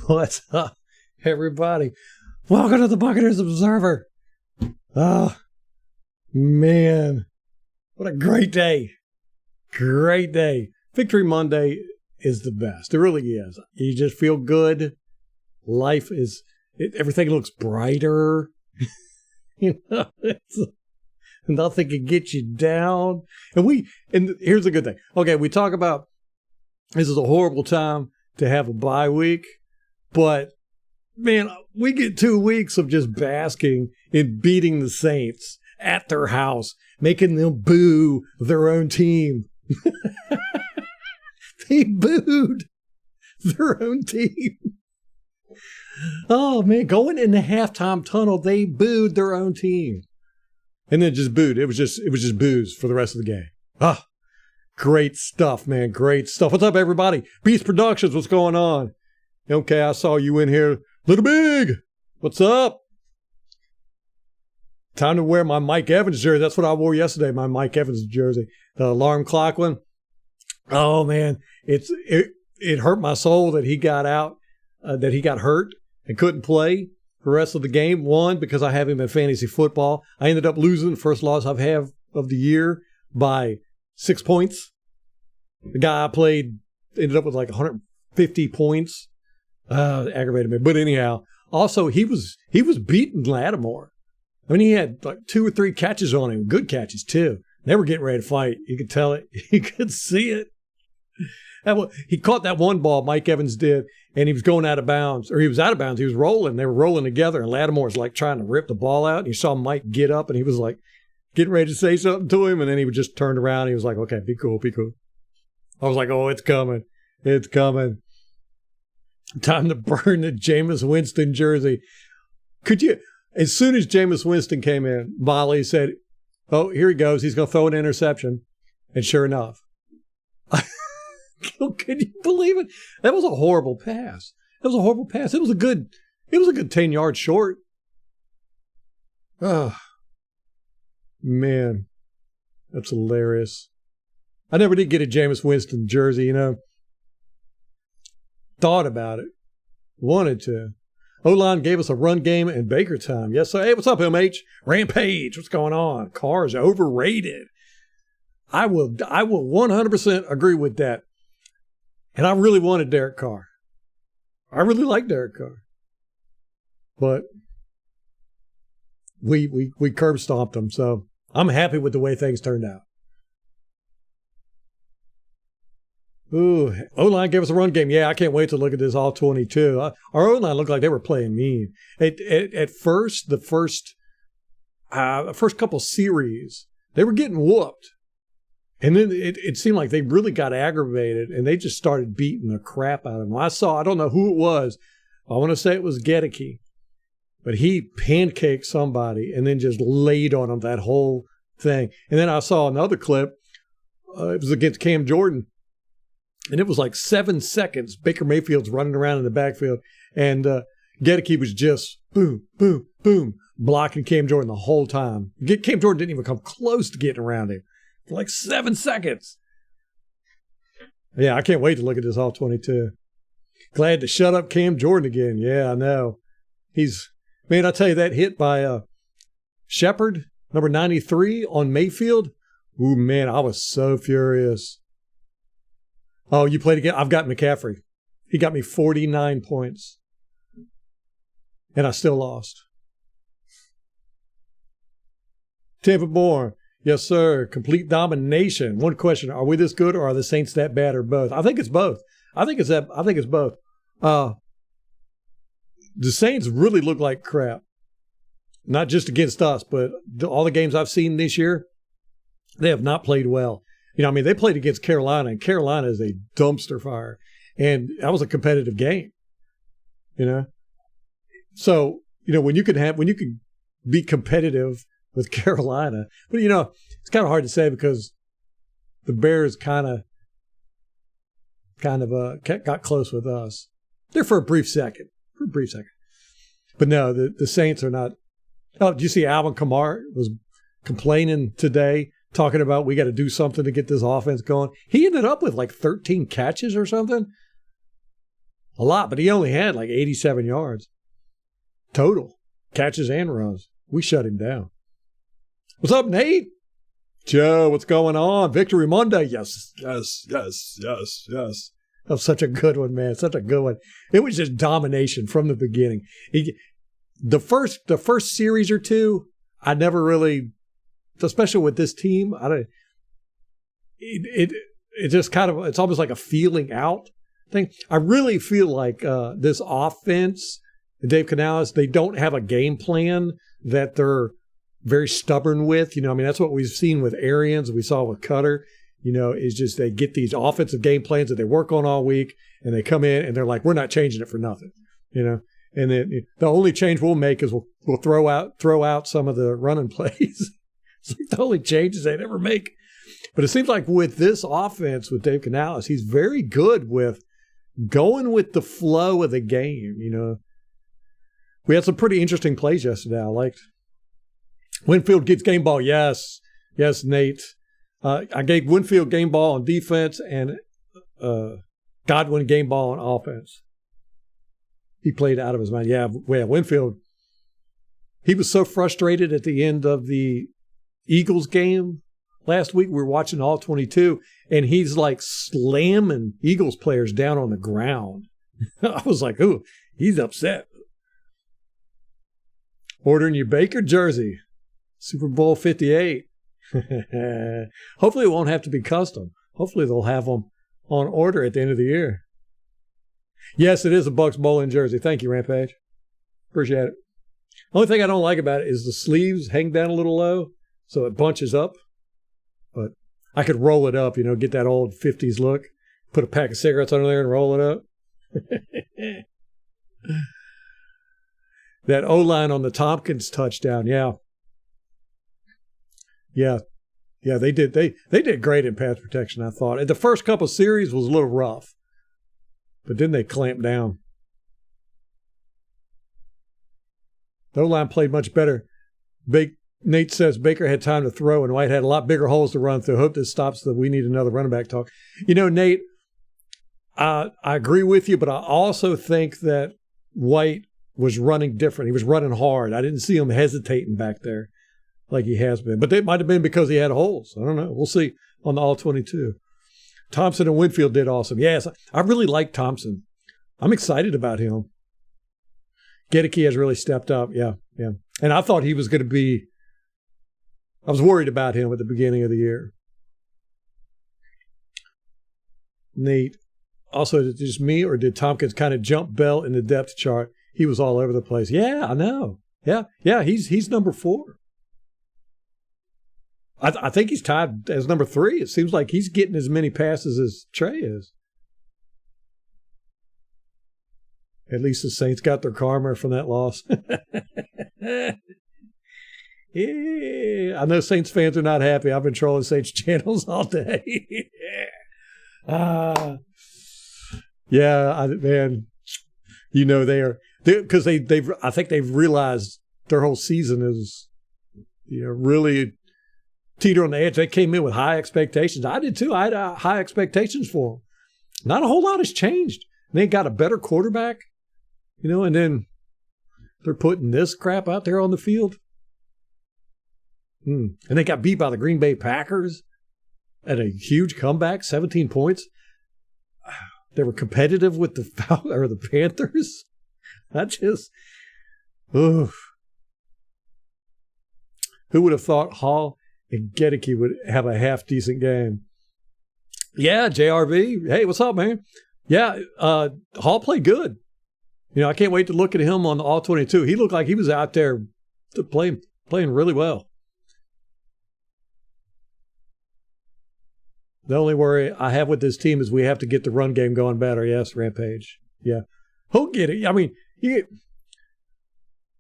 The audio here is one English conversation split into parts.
What's up, everybody? Welcome to the Buccaneers Observer. Oh, man. What a great day. Great day. Victory Monday is the best. It really is. You just feel good. Life is, everything looks brighter. Nothing can get you down. And here's the good thing. Okay, we talk about this is a horrible time to have a bye week, but man, we get 2 weeks of just basking in beating the Saints at their house, making them boo their own team. They booed their own team. Oh man, going in the halftime tunnel, they booed their own team. And then just booed. It was just boos for the rest of the game. Ah, great stuff, man. Great stuff. What's up, everybody? Beast Productions, what's going on? Okay, I saw you in here. Little Big, what's up? Time to wear my Mike Evans jersey. That's what I wore yesterday, my Mike Evans jersey. The alarm clock one. Oh, man. It hurt my soul that he got out, that he got hurt and couldn't play the rest of the game. One, because I have him in fantasy football. I ended up losing the first loss I've had of the year by 6 points. The guy I played ended up with like 150 points. Aggravated me. But anyhow, also he was beating Lattimore. I mean, he had like 2 or 3 catches on him, good catches too. They were getting ready to fight. You could tell it. You could see it. He caught that one ball, Mike Evans did, and he was going out of bounds, or he was out of bounds. He was rolling. They were rolling together, and Lattimore was like trying to rip the ball out. And you saw Mike get up, and he was like getting ready to say something to him, and then he would just turn around. And he was like, okay, be cool, be cool. I was like, oh, it's coming. It's coming. Time to burn the Jameis Winston jersey. Could you, as soon as Jameis Winston came in, Molly said, oh, here he goes. He's going to throw an interception. And sure enough, can you believe it? That was a horrible pass. That was a horrible pass. It was a good 10 yards short. Oh, man. That's hilarious. I never did get a Jameis Winston jersey, you know. Thought about it. Wanted to. O-line gave us a run game and Baker time. Yes, sir. Hey, what's up, MH? Rampage. What's going on? Cars overrated. I will 100% agree with that. And I really wanted Derek Carr. I really like Derek Carr. But we curb stomped him, so I'm happy with the way things turned out. Ooh, O-line gave us a run game. Yeah, I can't wait to look at this all 22. Our O-line looked like they were playing mean. At first, the first couple series, they were getting whooped. And then it seemed like they really got aggravated, and they just started beating the crap out of them. I don't know who it was. I want to say it was Gedeke. But he pancaked somebody and then just laid on them that whole thing. And then I saw another clip. It was against Cam Jordan. And it was like 7 seconds. Baker Mayfield's running around in the backfield. And Gedeke was just boom, boom, boom, blocking Cam Jordan the whole time. Cam Jordan didn't even come close to getting around him. For like 7 seconds. Yeah, I can't wait to look at this all 22. Glad to shut up Cam Jordan again. Yeah, I know. Man, I tell you, that hit by Shepard, number 93 on Mayfield. Ooh, man, I was so furious. Oh, you played again? I've got McCaffrey. He got me 49 points. And I still lost. Tampa Born. Yes, sir. Complete domination. One question. Are we this good or are the Saints that bad or both? I think it's both. I think it's both. The Saints really look like crap. Not just against us, but all the games I've seen this year, they have not played well. You know, I mean, they played against Carolina, and Carolina is a dumpster fire. And that was a competitive game, you know? So, you know, when you could be competitive with Carolina, but, you know, it's kind of hard to say because the Bears kind of got close with us. There for a brief second. But no, the Saints are not. Oh, did you see Alvin Kamara was complaining today, talking about we got to do something to get this offense going? He ended up with like 13 catches or something. a lot, but he only had like 87 yards total, catches and runs. We shut him down. What's up, Nate? Joe, what's going on? Victory Monday. Yes. That was such a good one, man. Such a good one. It was just domination from the beginning. The first series or two, I never really, especially with this team, it just kind of, it's almost like a feeling out thing. I really feel like this offense, Dave Canales, they don't have a game plan that they're very stubborn with. You know, I mean, that's what we've seen with Arians, we saw with Cutter. You know, is just they get these offensive game plans that they work on all week, and they come in and they're like, we're not changing it for nothing. You know, and then the only change we'll make is we'll throw out some of the running plays. It's like the only changes they ever make. But it seems like with this offense with Dave Canales, he's very good with going with the flow of the game. You know, we had some pretty interesting plays yesterday. I liked. Winfield gets game ball. Yes, Nate. I gave Winfield game ball on defense and Godwin game ball on offense. He played out of his mind. Yeah, Winfield, he was so frustrated at the end of the Eagles game last week. We were watching all 22, and he's like slamming Eagles players down on the ground. I was like, ooh, he's upset. Ordering your Baker jersey, Super Bowl 58. Hopefully it won't have to be custom. Hopefully they'll have them on order at the end of the year. Yes, it is a Bucs bowling jersey. Thank you, Rampage. Appreciate it. Only thing I don't like about it is the sleeves hang down a little low, so it bunches up. But I could roll it up, you know, get that old 50s look, put a pack of cigarettes under there and roll it up. That O-line on the Tompkins touchdown, yeah. Yeah, they did. They did great in pass protection, I thought. The first couple of series was a little rough, but then they clamped down. The O-line played much better. Nate says Baker had time to throw, and White had a lot bigger holes to run through. Hope this stops the we need another running back talk. You know, Nate, I agree with you, but I also think that White was running different. He was running hard. I didn't see him hesitating back there like he has been. But it might have been because he had holes. I don't know. We'll see on the all-22. Thompson and Winfield did awesome. Yes, I really like Thompson. I'm excited about him. Gedeke has really stepped up. Yeah. And I thought he was going to be – I was worried about him at the beginning of the year. Nate, also, is it just me or did Tompkins kind of jump Bell in the depth chart? He was all over the place. Yeah, I know. Yeah, he's number 4. I think he's tied as number 3. It seems like he's getting as many passes as Trey is. At least the Saints got their karma from that loss. Yeah, I know Saints fans are not happy. I've been trolling Saints channels all day. Man, you know because I think they've realized their whole season is, you know, really teeter on the edge. They came in with high expectations. I did too. I had high expectations for them. Not a whole lot has changed. They got a better quarterback, you know, and then they're putting this crap out there on the field. And they got beat by the Green Bay Packers at a huge comeback, 17 points. They were competitive with the Panthers. Who would have thought Hall and Gedeke would have a half-decent game? Yeah, JRV. Hey, what's up, man? Yeah, Hall played good. You know, I can't wait to look at him on the All-22. He looked like he was out there playing really well. The only worry I have with this team is we have to get the run game going better. Yes, Rampage. Yeah. He'll get it. I mean,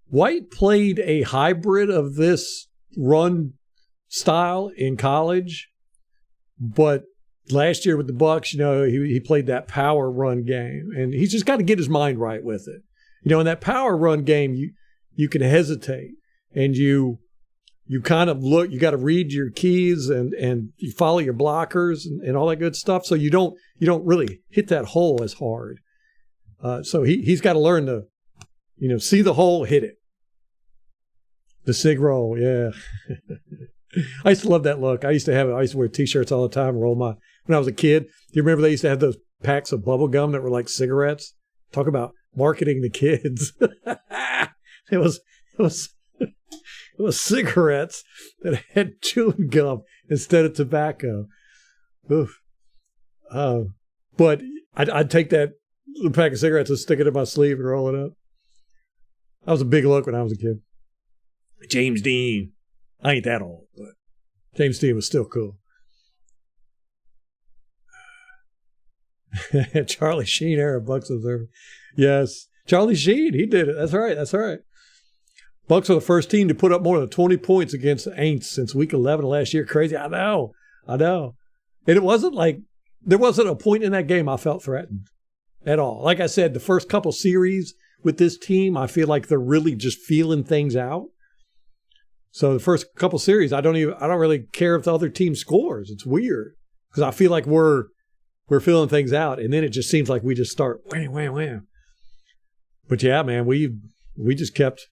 White played a hybrid of this run style in college, but last year with the Bucs, you know, he played that power run game, and he's just got to get his mind right with it. You know, in that power run game, you can hesitate, and you kind of look, you got to read your keys and you follow your blockers and all that good stuff. So you don't really hit that hole as hard. So he's got to learn to, see the hole, hit it. The sig roll, yeah. I used to love that look. I used to wear T-shirts all the time, when I was a kid. Do you remember they used to have those packs of bubble gum that were like cigarettes? Talk about marketing to kids. It was cigarettes that had chewing gum instead of tobacco. Oof. But I'd take that pack of cigarettes and stick it in my sleeve and roll it up. That was a big look when I was a kid. James Dean. I ain't that old, but James Dean was still cool. Charlie Sheen era Bucs observer. Yes. Charlie Sheen, he did it. That's right. Bucs are the first team to put up more than 20 points against the Aints since week 11 of last year. Crazy. I know. And it wasn't like, there wasn't a point in that game I felt threatened at all. Like I said, the first couple series with this team, I feel like they're really just feeling things out. So the first couple series, I don't really care if the other team scores. It's weird because I feel like we're feeling things out, and then it just seems like we just start wham, wham, wham. But yeah, man, we just kept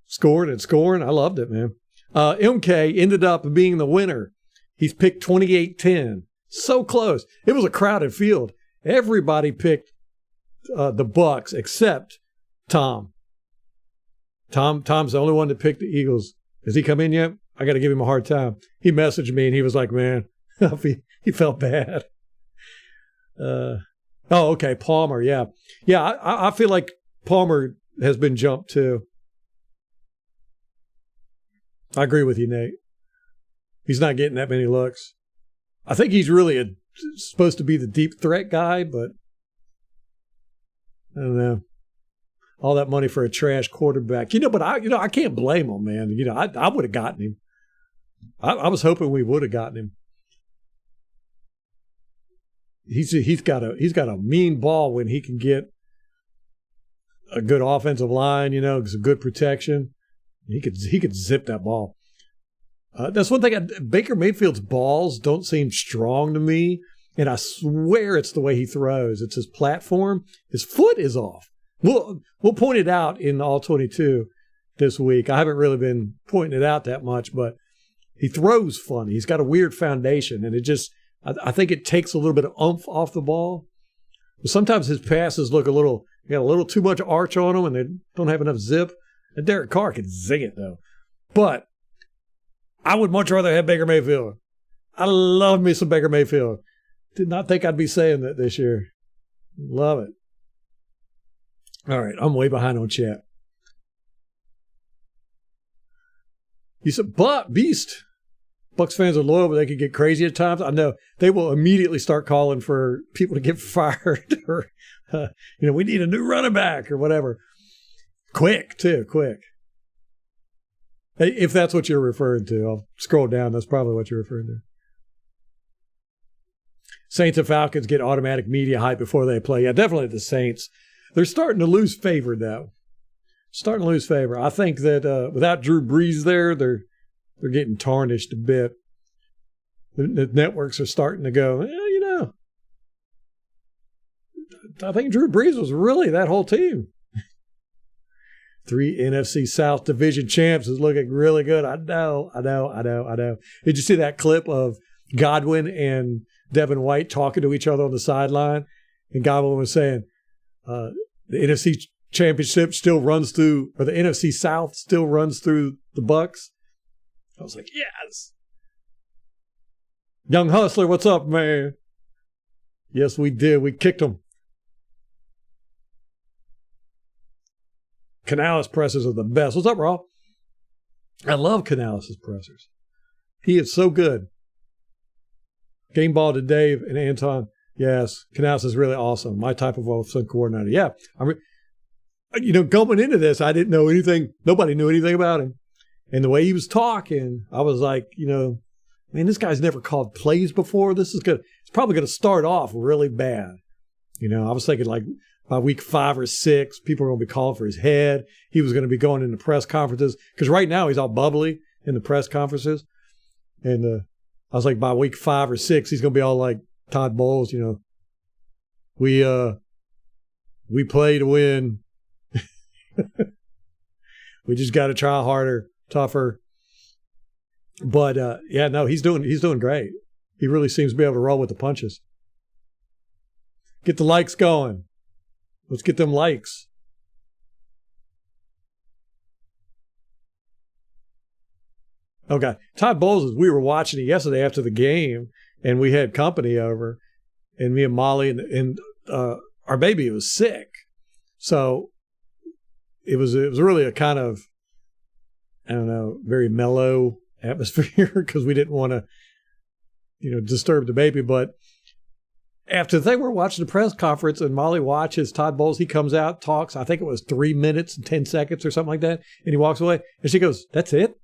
scoring and scoring. I loved it, man. MK ended up being the winner. He's picked 28-10. So close. It was a crowded field. Everybody picked the Bucs except Tom. Tom's the only one that picked the Eagles. Has he come in yet? I got to give him a hard time. He messaged me and he was like, man, he felt bad. Okay, Palmer, yeah. Yeah, I feel like Palmer has been jumped too. I agree with you, Nate. He's not getting that many looks. I think he's really supposed to be the deep threat guy, but I don't know. All that money for a trash quarterback. But I can't blame him, man. I would have gotten him. I was hoping we would have gotten him. He's got a mean ball when he can get a good offensive line, some good protection. He could zip that ball. That's one thing. Baker Mayfield's balls don't seem strong to me, and I swear it's the way he throws. It's his platform. His foot is off. We'll point it out in All 22 this week. I haven't really been pointing it out that much, but he throws funny. He's got a weird foundation, and I think it takes a little bit of oomph off the ball. But sometimes his passes look a little too much arch on them, and they don't have enough zip. And Derek Carr can zing it, though. But I would much rather have Baker Mayfield. I love me some Baker Mayfield. Did not think I'd be saying that this year. Love it. All right, I'm way behind on chat. You said, Beast. Bucs fans are loyal, but they could get crazy at times. I know they will immediately start calling for people to get fired, or we need a new running back or whatever. Quick. Hey, if that's what you're referring to, I'll scroll down. That's probably what you're referring to. Saints and Falcons get automatic media hype before they play. Yeah, definitely the Saints. They're starting to lose favor, though. I think that without Drew Brees there, they're getting tarnished a bit. The networks are starting to go, I think Drew Brees was really that whole team. 3 NFC South Division champs is looking really good. I know. Did you see that clip of Godwin and Devin White talking to each other on the sideline? And Godwin was saying, the NFC Championship still runs through, or the NFC South still runs through the Bucs. I was like, yes. Young Hustler, what's up, man? Yes, we did. We kicked them. Canales pressers are the best. What's up, Raw? I love Canales' pressers. He is so good. Game ball to Dave and Anton. Yes, Canales is really awesome. My type of offensive coordinator. Yeah. Going into this, I didn't know anything. Nobody knew anything about him. And the way he was talking, I was like, man, this guy's never called plays before. This is good. It's probably going to start off really bad. I was thinking like by week 5 or 6, people are going to be calling for his head. He was going to be going into press conferences because right now he's all bubbly in the press conferences. And I was like, by week 5 or 6, he's going to be all like Todd Bowles, we We play to win. We just got to try harder, tougher. But no, he's doing great. He really seems to be able to roll with the punches. Get the likes going. Let's get them likes. Okay. Todd Bowles, we were watching it yesterday after the game, and we had company over, and me and Molly and our baby was sick. So it was really a kind of, I don't know, very mellow atmosphere because we didn't want to, disturb the baby. But after they were watching the press conference and Molly watches Todd Bowles, he comes out, talks, I think it was 3 minutes and 10 seconds or something like that. And he walks away and she goes, "That's it?"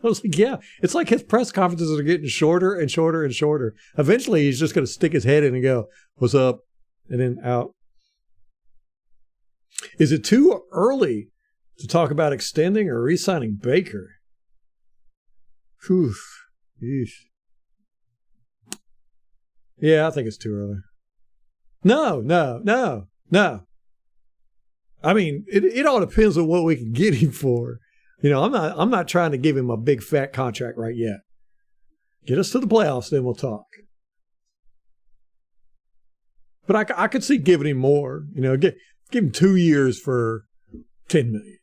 I was like, yeah. It's like his press conferences are getting shorter and shorter and shorter. Eventually, he's just going to stick his head in and go, "What's up?" And then out. Is it too early to talk about extending or re-signing Baker? Whew. Eesh. Yeah, I think it's too early. No. I mean, it all depends on what we can get him for. I'm not trying to give him a big fat contract right yet. Get us to the playoffs, then we'll talk. But I could see giving him more. Give him 2 years for $10 million.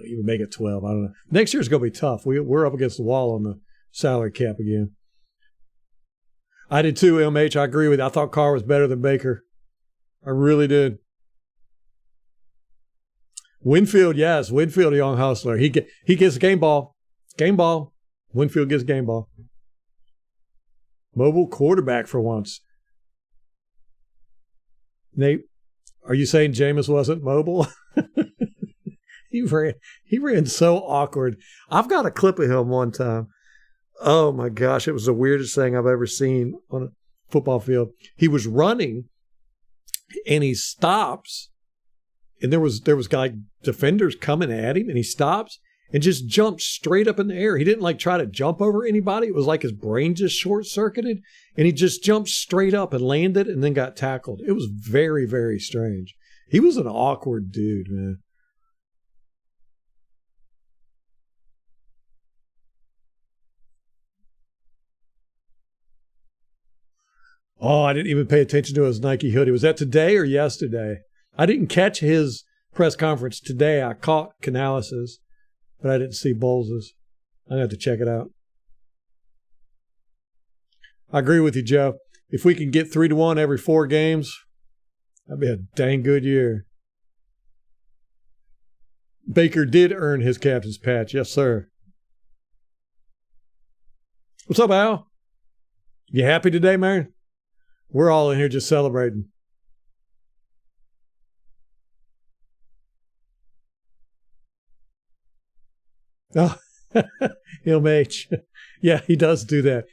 Even make it 12. I don't know. Next year's going to be tough. We're up against the wall on the salary cap again. I did too, MH. I agree with you. I thought Carr was better than Baker. I really did. Winfield, yes. Winfield, a young hustler. He gets game ball. Game ball. Winfield gets game ball. Mobile quarterback for once. Nate, are you saying Jameis wasn't mobile? He ran so awkward. I've got a clip of him one time. Oh my gosh, it was the weirdest thing I've ever seen on a football field. He was running and he stops, and there was defenders coming at him, and he stops and just jumps straight up in the air. He didn't try to jump over anybody. It was like his brain just short-circuited, and he just jumped straight up and landed and then got tackled. It was very, very strange. He was an awkward dude, man. Oh, I didn't even pay attention to his Nike hoodie. Was that today or yesterday? I didn't catch his press conference today. I caught Canalis's, but I didn't see Bowles's. I'm going to have to check it out. I agree with you, Joe. If we can get 3-1 every 4 games, that'd be a dang good year. Baker did earn his captain's patch. Yes, sir. What's up, Al? You happy today, man? We're all in here just celebrating. Oh, MH. Yeah, he does do that.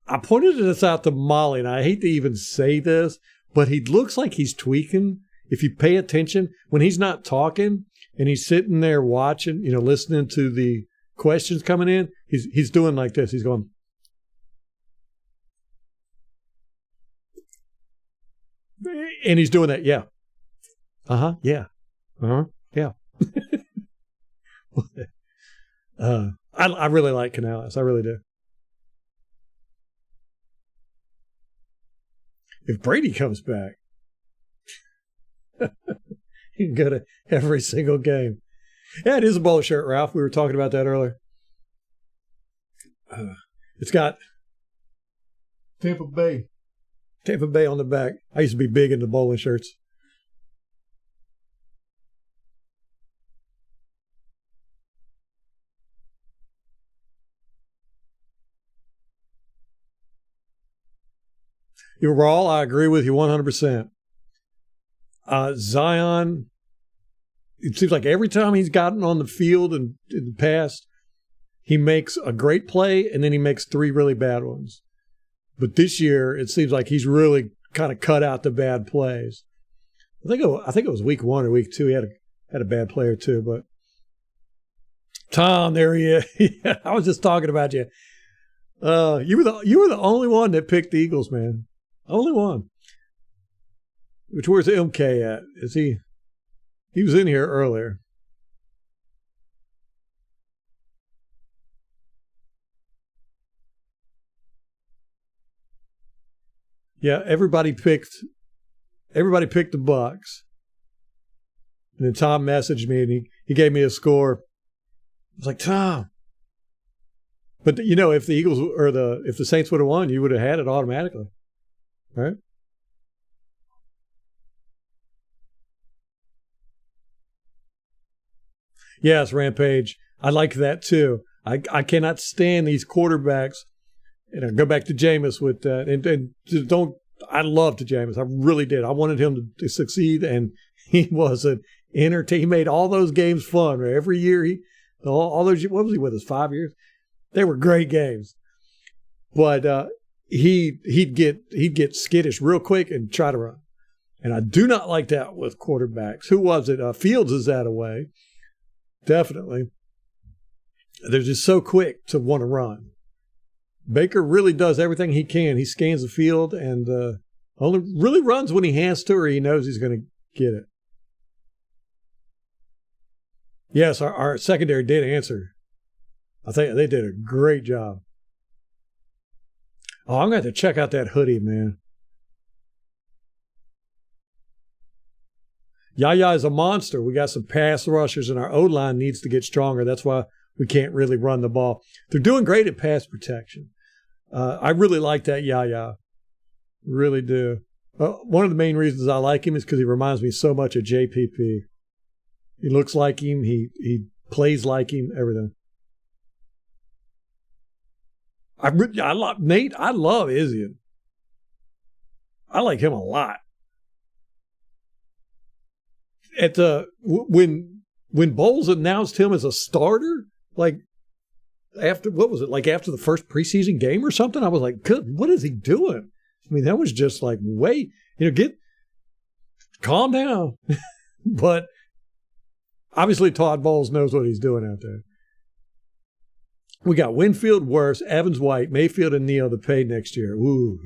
I pointed this out to Molly, and I hate to even say this, but he looks like he's tweaking. If you pay attention, when he's not talking and he's sitting there watching, listening to the questions coming in, he's doing like this. He's going, and he's doing that, yeah. Uh-huh, yeah. Uh-huh, yeah. I really like Canales. I really do. If Brady comes back, he can go to every single game. Yeah, it is a bowler shirt, Ralph. We were talking about that earlier. It's got Tampa Bay on the back. I used to be big into bowling shirts. You're raw. I agree with you 100%. Zion, it seems like every time he's gotten on the field in the past, he makes a great play and then he makes 3 really bad ones. But this year, it seems like he's really kind of cut out the bad plays. I think it was week 1 or week 2. He had a bad play or two. But Tom, there he is. Yeah, I was just talking about you. You were the only one that picked the Eagles, man. Only one. where's MK at? Is he? He was in here earlier. Yeah, everybody picked the Bucs. And then Tom messaged me and he gave me a score. I was like, Tom. But if the Eagles or if the Saints would have won, you would have had it automatically. Right? Yes, Rampage. I like that too. I cannot stand these quarterbacks. And I go back to Jameis with that. And don't, I loved Jameis. I really did. I wanted him to succeed, and he was an entertainer. He made all those games fun. Right? Every year, all those, what was he with us, 5 years? They were great games. But he'd get skittish real quick and try to run. And I do not like that with quarterbacks. Who was it? Fields is that away. Definitely. They're just so quick to want to run. Baker really does everything he can. He scans the field and only really runs when he has to or he knows he's going to get it. Yes, our secondary did answer. I think they did a great job. Oh, I'm going to have to check out that hoodie, man. Yaya is a monster. We got some pass rushers, and our O-line needs to get stronger. That's why we can't really run the ball. They're doing great at pass protection. I really like that Yaya. Really do. One of the main reasons I like him is because he reminds me so much of JPP. He looks like him. He plays like him. Everything. I love Nate. I love Izzian. I like him a lot. At when Bowles announced him as a starter, like after after the first preseason game or something, I was like, good, what is he doing? I mean, that was just like, wait, calm down. But obviously Todd Bowles knows what he's doing out there. We got Winfield, Worse, Evans, White, Mayfield, and Neal to pay next year. Ooh,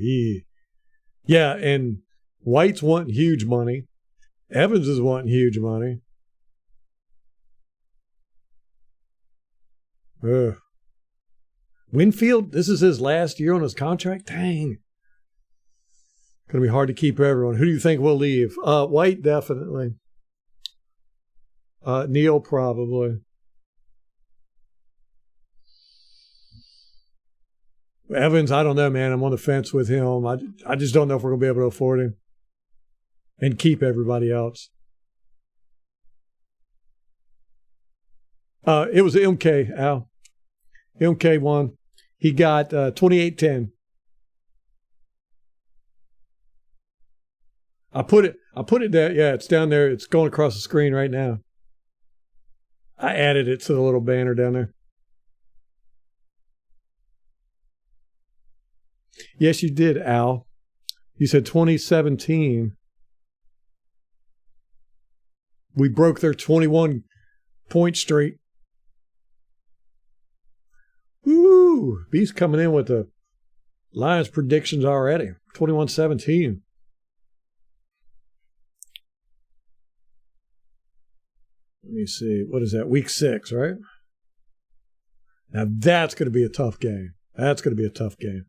yeah, and White's wanting huge money. Evans is wanting huge money. Winfield, this is his last year on his contract? Dang. Going to be hard to keep everyone. Who do you think will leave? White, definitely. Neal, probably. Evans, I don't know, man. I'm on the fence with him. I just don't know if we're going to be able to afford him and keep everybody else. It was MK, Al. MK won. He got 28-10. I put it there. Yeah, it's down there. It's going across the screen right now. I added it to the little banner down there. Yes, you did, Al. You said 2017. We broke their 21-point streak. Woo! Beast coming in with the Lions predictions already. 21-17. Let me see. What is that? Week 6, right? Now that's going to be a tough game. That's going to be a tough game.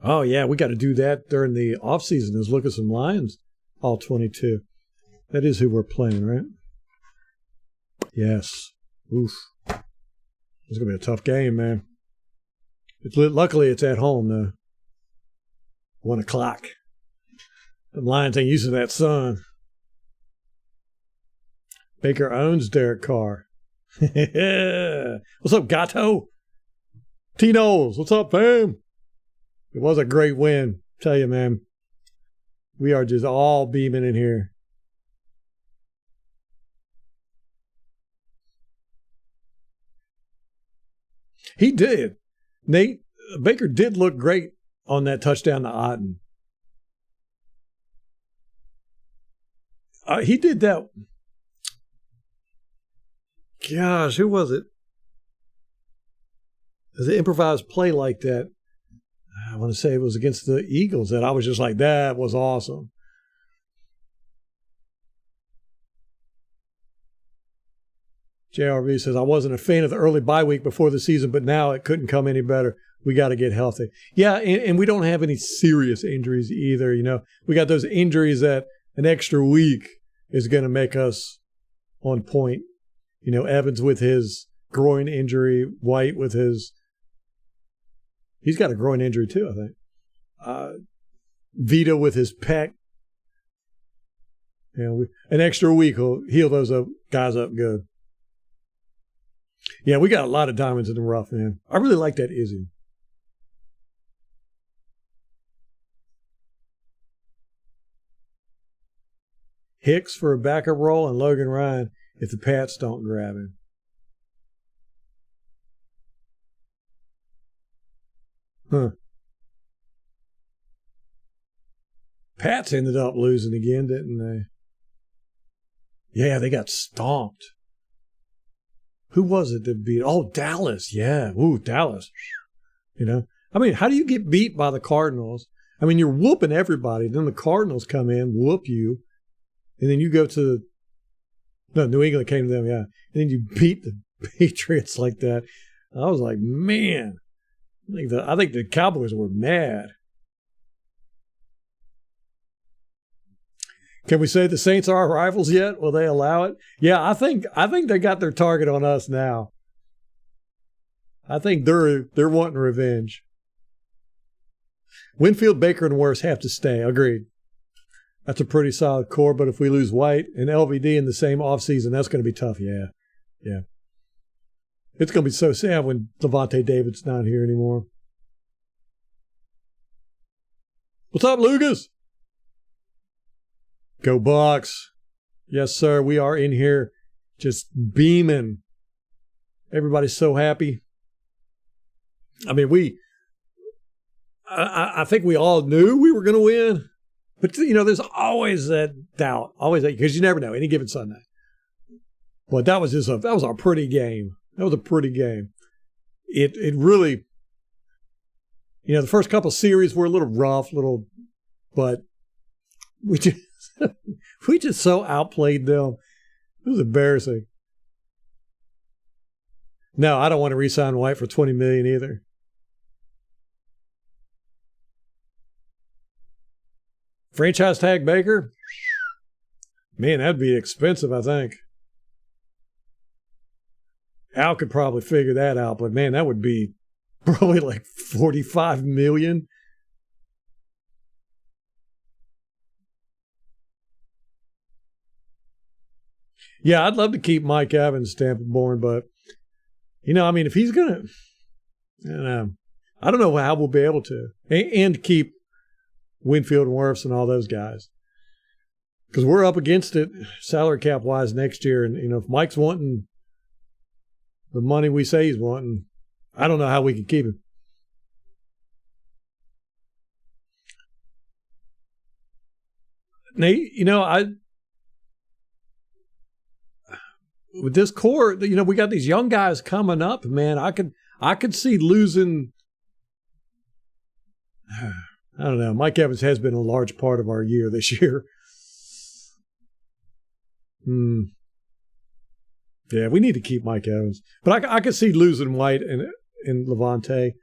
Oh, yeah, we got to do that during the offseason is look at some Lions, all 22. That is who we're playing, right? Yes. Oof. It's going to be a tough game, man. Luckily, it's at home, though. 1 o'clock. The Lions ain't used to that sun. Baker owns Derek Carr. What's up, Gato? T-Knowles, what's up, fam? It was a great win. Tell you, man. We are just all beaming in here. He did. Nate Baker did look great on that touchdown to Otten. He did that. Gosh, who was it? There's an improvised play like that. I want to say it was against the Eagles that I was just like, that was awesome. JRV says, I wasn't a fan of the early bye week before the season, but now it couldn't come any better. We got to get healthy. Yeah, and we don't have any serious injuries either. You know, we got those injuries that an extra week is going to make us on point. You know, Evans with his groin injury, White with he's got a groin injury too, I think. Vito with his pec. You know, an extra week will heal those guys up good. Yeah, we got a lot of diamonds in the rough, man. I really like that Izzy. Hicks for a backup role and Logan Ryan if the Pats don't grab him. Huh. Pats ended up losing again, didn't they? Yeah, they got stomped. Who was it that beat? Oh, Dallas. Yeah. Ooh, Dallas. You know, I mean, how do you get beat by the Cardinals? I mean, you're whooping everybody. Then the Cardinals come in, whoop you. And then you go to New England came to them, yeah. And then you beat the Patriots like that. I was like, man, I think the Cowboys were mad. Can we say the Saints are our rivals yet? Will they allow it? Yeah, I think they got their target on us now. I think they're wanting revenge. Winfield, Baker, and Wirfs have to stay. Agreed. That's a pretty solid core, but if we lose White and LVD in the same offseason, that's going to be tough. Yeah. Yeah. It's going to be so sad when Levante David's not here anymore. What's up, Lucas? Go Bucs. Yes, sir. We are in here just beaming. Everybody's so happy. I mean, I think we all knew we were going to win. But, you know, there's always that doubt. Always that, because you never know, any given Sunday. But that was a pretty game. That was a pretty game. It really, you know, the first couple series were a little rough, but we just so outplayed them. It was embarrassing. No, I don't want to re-sign White for $20 million either. Franchise tag Baker? Man, that'd be expensive, I think. Al could probably figure that out, but man, that would be probably like $45 million. Yeah, I'd love to keep Mike Evans Tampa born, but you know, I mean, if he's gonna, I don't know how we'll be able to, and keep Winfield and Wirfs and all those guys, because we're up against it salary cap wise next year, and you know, if Mike's wanting the money we say he's wanting, I don't know how we can keep him. Nate, you know, with this core, you know, we got these young guys coming up, man. I could see losing. I don't know. Mike Evans has been a large part of our year this year. Yeah, we need to keep Mike Evans. But I could see losing White and Levante.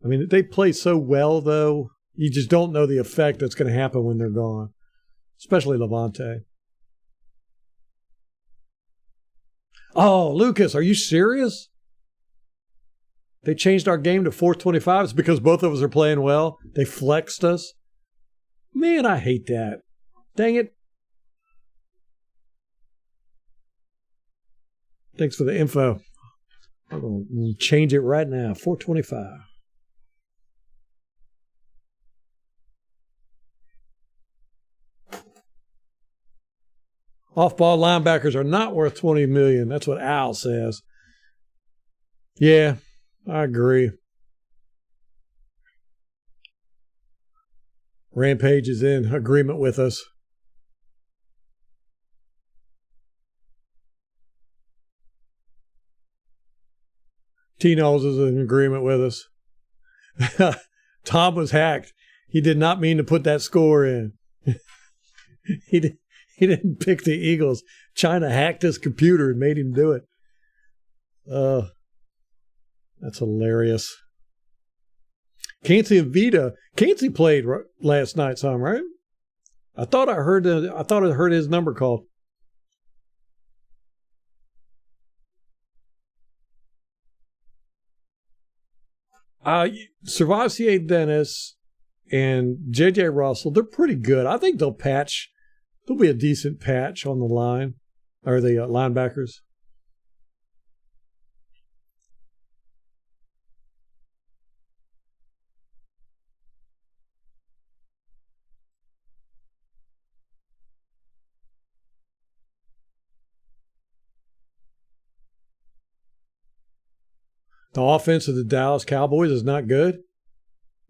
I mean, they play so well, though. You just don't know the effect that's going to happen when they're gone, especially Levante. Oh, Lucas, are you serious? They changed our game to 425. It's because both of us are playing well. They flexed us. Man, I hate that. Dang it. Thanks for the info. I'm going to change it right now. 425. Off-ball linebackers are not worth $20 million. That's what Al says. Yeah, I agree. Rampage is in agreement with us. T-Nose is in agreement with us. Tom was hacked. He did not mean to put that score in. He didn't pick the Eagles. China hacked his computer and made him do it. That's hilarious. Cansey and Vita. Cansey played last night, some, right? I thought I heard his number called. Servassier Dennis and J.J. Russell, they're pretty good. I think there'll be a decent patch on the line, or the linebackers. The offense of the Dallas Cowboys is not good.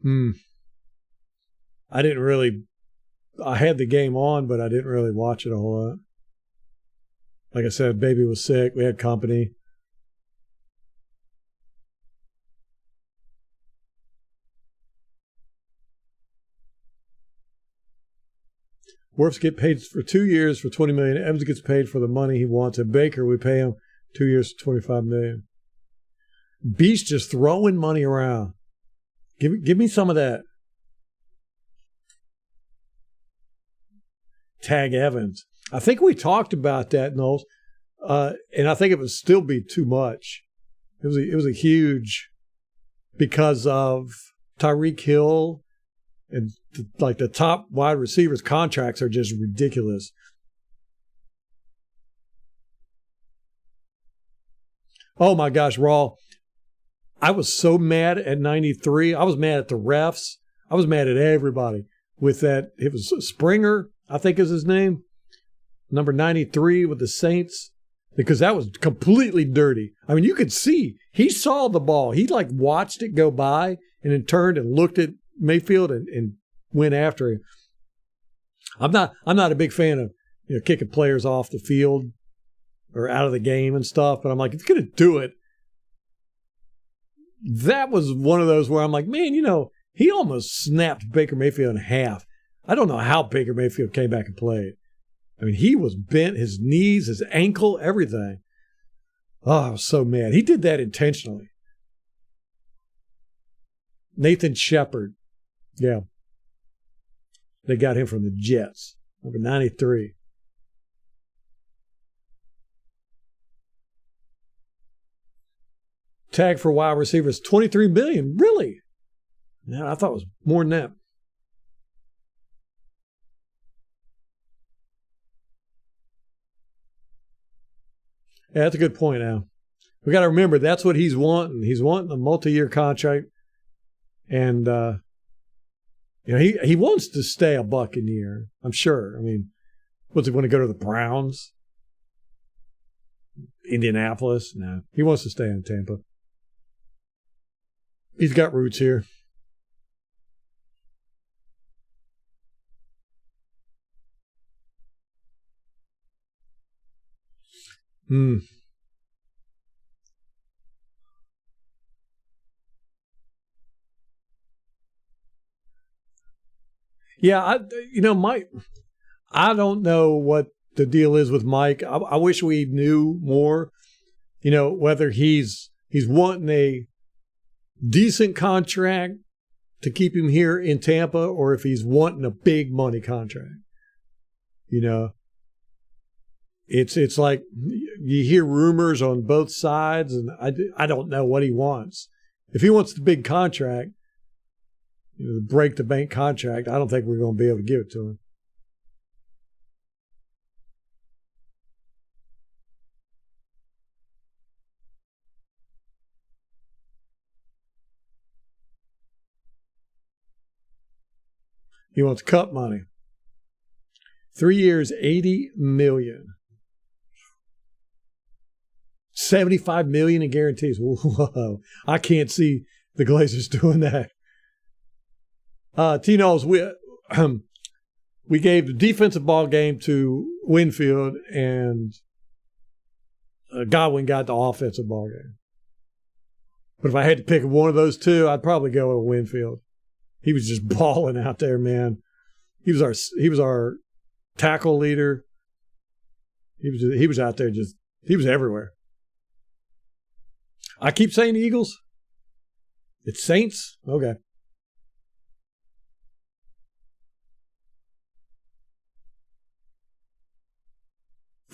I had the game on, but I didn't really watch it a whole lot. Like I said, baby was sick. We had company. Wirfs get paid for 2 years for $20 million. Evans gets paid for the money he wants. And Baker, we pay him 2 years for $25 million. Beast just throwing money around. Give me some of that. Tag Evans. I think we talked about that, Knowles, and I think it would still be too much. It was a huge, because of Tyreek Hill and the top wide receivers' contracts are just ridiculous. Oh my gosh, Raw. I was so mad at 93. I was mad at the refs. I was mad at everybody with that. It was Springer, I think is his name, number 93 with the Saints, because that was completely dirty. I mean, you could see he saw the ball. He watched it go by and then turned and looked at Mayfield and went after him. I'm not a big fan of kicking players off the field or out of the game and stuff, but I'm like, if you're going to do it, that was one of those where I'm like, man, he almost snapped Baker Mayfield in half. I don't know how Baker Mayfield came back and played. I mean, he was bent, his knees, his ankle, everything. Oh, I was so mad. He did that intentionally. Nathan Shepard. Yeah. They got him from the Jets, number 93. Tag for wide receivers, $23 million. Really? No, I thought it was more than that. Yeah, that's a good point, Al. We got to remember that's what he's wanting. He's wanting a multi-year contract, and he wants to stay a Buccaneer. I'm sure. I mean, what's he want to go to the Browns, Indianapolis? No, he wants to stay in Tampa. He's got roots here. Yeah, Mike, I don't know what the deal is with Mike. I wish we knew more, whether he's wanting a decent contract to keep him here in Tampa or if he's wanting a big money contract. It's like you hear rumors on both sides, and I don't know what he wants. If he wants the big contract, the break the bank contract, I don't think we're going to be able to give it to him. He wants cup money. 3 years, $80 million. $75 million in guarantees. Whoa. I can't see the Glazers doing that. T-Knowles, we gave the defensive ball game to Winfield, and Godwin got the offensive ball game. But if I had to pick one of those two, I'd probably go with Winfield. He was just balling out there, man. He was our tackle leader. He was out there he was everywhere. I keep saying Eagles. It's Saints? Okay.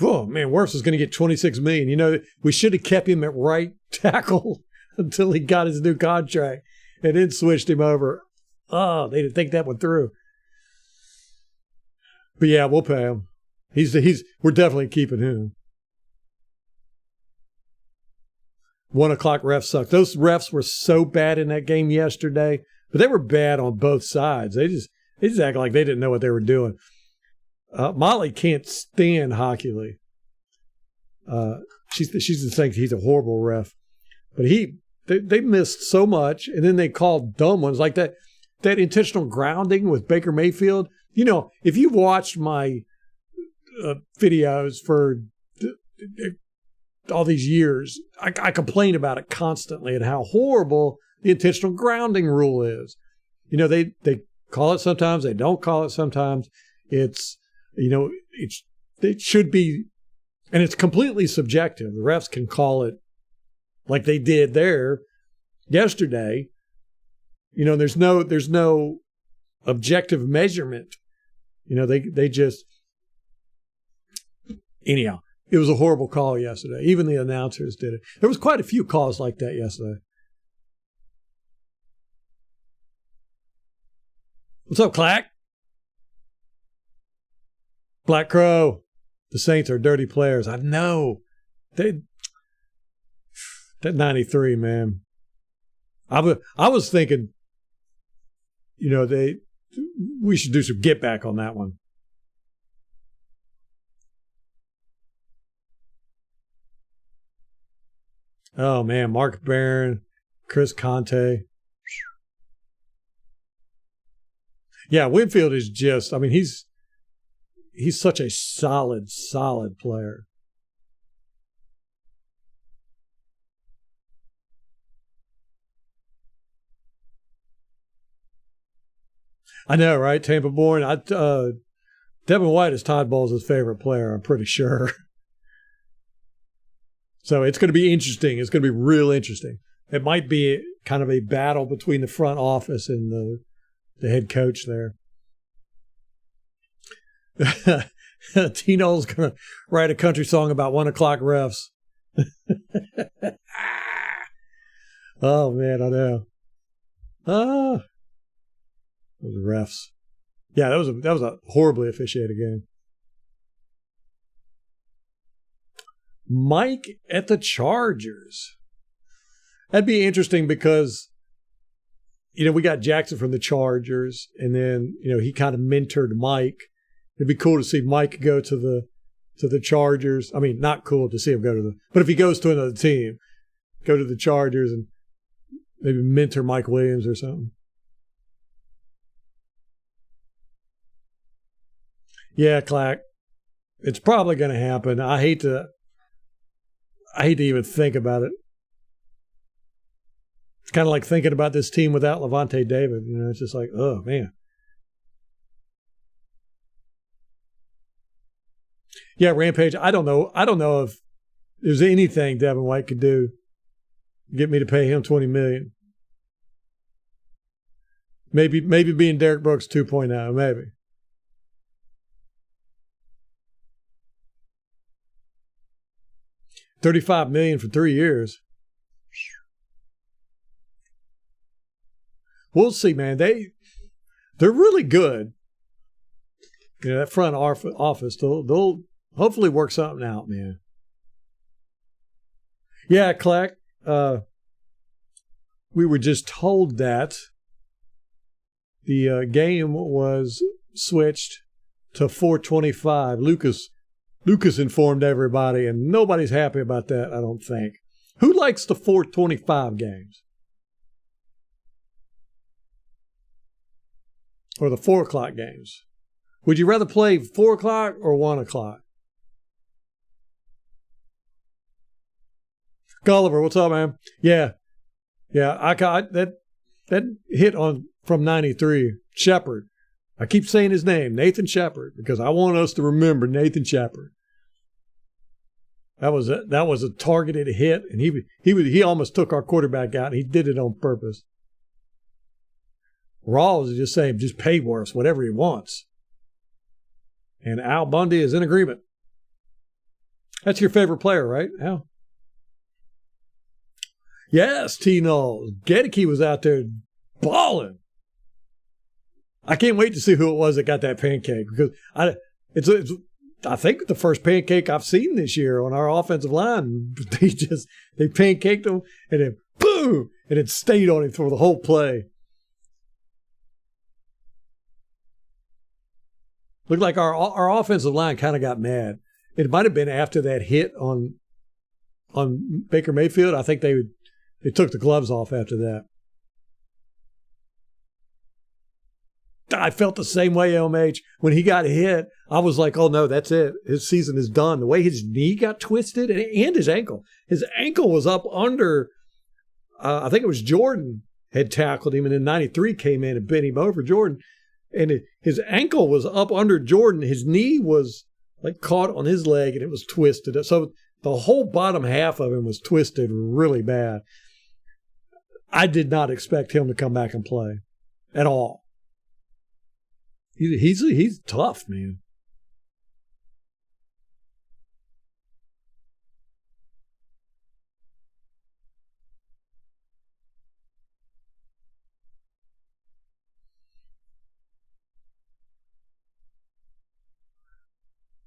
Oh, man, Wirfs is going to get $26 million. You know, we should have kept him at right tackle until he got his new contract and then switched him over. Oh, they didn't think that one through. But yeah, we'll pay him. We're definitely keeping him. 1 o'clock refs suck. Those refs were so bad in that game yesterday, but they were bad on both sides. They just act like they didn't know what they were doing. Molly can't stand Hockey Lee. She's the thing. He's a horrible ref, but they missed so much, and then they called dumb ones like that intentional grounding with Baker Mayfield. You know, if you've watched my videos for all these years, I complain about it constantly and how horrible the intentional grounding rule is. You know, they call it sometimes, they don't call it sometimes. It's, you know, it should be, and it's completely subjective. The refs can call it like they did there yesterday. You know, there's no objective measurement. You know, they just, anyhow, it was a horrible call yesterday. Even the announcers did it. There was quite a few calls like that yesterday. What's up, Clack? Black Crow. The Saints are dirty players. I know. That 93, man. I was thinking, you know, we should do some get back on that one. Oh, man. Mark Barron, Chris Conte. Yeah, Winfield is just, I mean, he's such a solid player. I know, right? Tampa born. Devin White is Todd Bowles' favorite player, I'm pretty sure. So it's going to be interesting. It's going to be real interesting. It might be kind of a battle between the front office and the head coach there. Tino's going to write a country song about 1 o'clock refs. Oh, man, I know. Those refs. Yeah, that was a horribly officiated game. Mike at the Chargers. That'd be interesting because, you know, we got Jackson from the Chargers, and then, you know, he kind of mentored Mike. It'd be cool to see Mike go to the Chargers. I mean, not cool to see him go but if he goes to another team, go to the Chargers and maybe mentor Mike Williams or something. Yeah, Clack. It's probably going to happen. I hate to even think about it. It's kind of like thinking about this team without Levante David. You know, it's just like, oh, man. Yeah, Rampage, I don't know if there's anything Devin White could do to get me to pay him $20 million. Maybe being Derek Brooks 2.0, maybe. $35 million for 3 years. We'll see, man. They're really good. You know, that front office, they'll hopefully work something out, man. Yeah, Clack. We were just told that the game was switched to 4:25. Lucas informed everybody, and nobody's happy about that, I don't think. Who likes the 4:25 games? Or the 4 o'clock games? Would you rather play 4 o'clock or 1 o'clock? Gulliver, what's up, man? Yeah. Yeah, I got that hit on from '93. Shepard. I keep saying his name, Nathan Shepard, because I want us to remember Nathan Shepard. That was a targeted hit, and he almost took our quarterback out. And he did it on purpose. Rawls is just saying, just pay worse, whatever he wants. And Al Bundy is in agreement. That's your favorite player, right, Al? Yes, T. Knowles. Gedeke was out there balling. I can't wait to see who it was that got that pancake, because it's I think the first pancake I've seen this year on our offensive line. They pancaked him, and then boom, and it stayed on him for the whole play. Looked like our offensive line kind of got mad. It might have been after that hit on Baker Mayfield. I think they took the gloves off after that. I felt the same way, LMH. When he got hit, I was like, oh, no, that's it. His season is done. The way his knee got twisted and his ankle. His ankle was up under, I think it was Jordan had tackled him, and then 93 came in and bent him over Jordan. And his ankle was up under Jordan. His knee was like caught on his leg, and it was twisted. So the whole bottom half of him was twisted really bad. I did not expect him to come back and play at all. He's tough, man.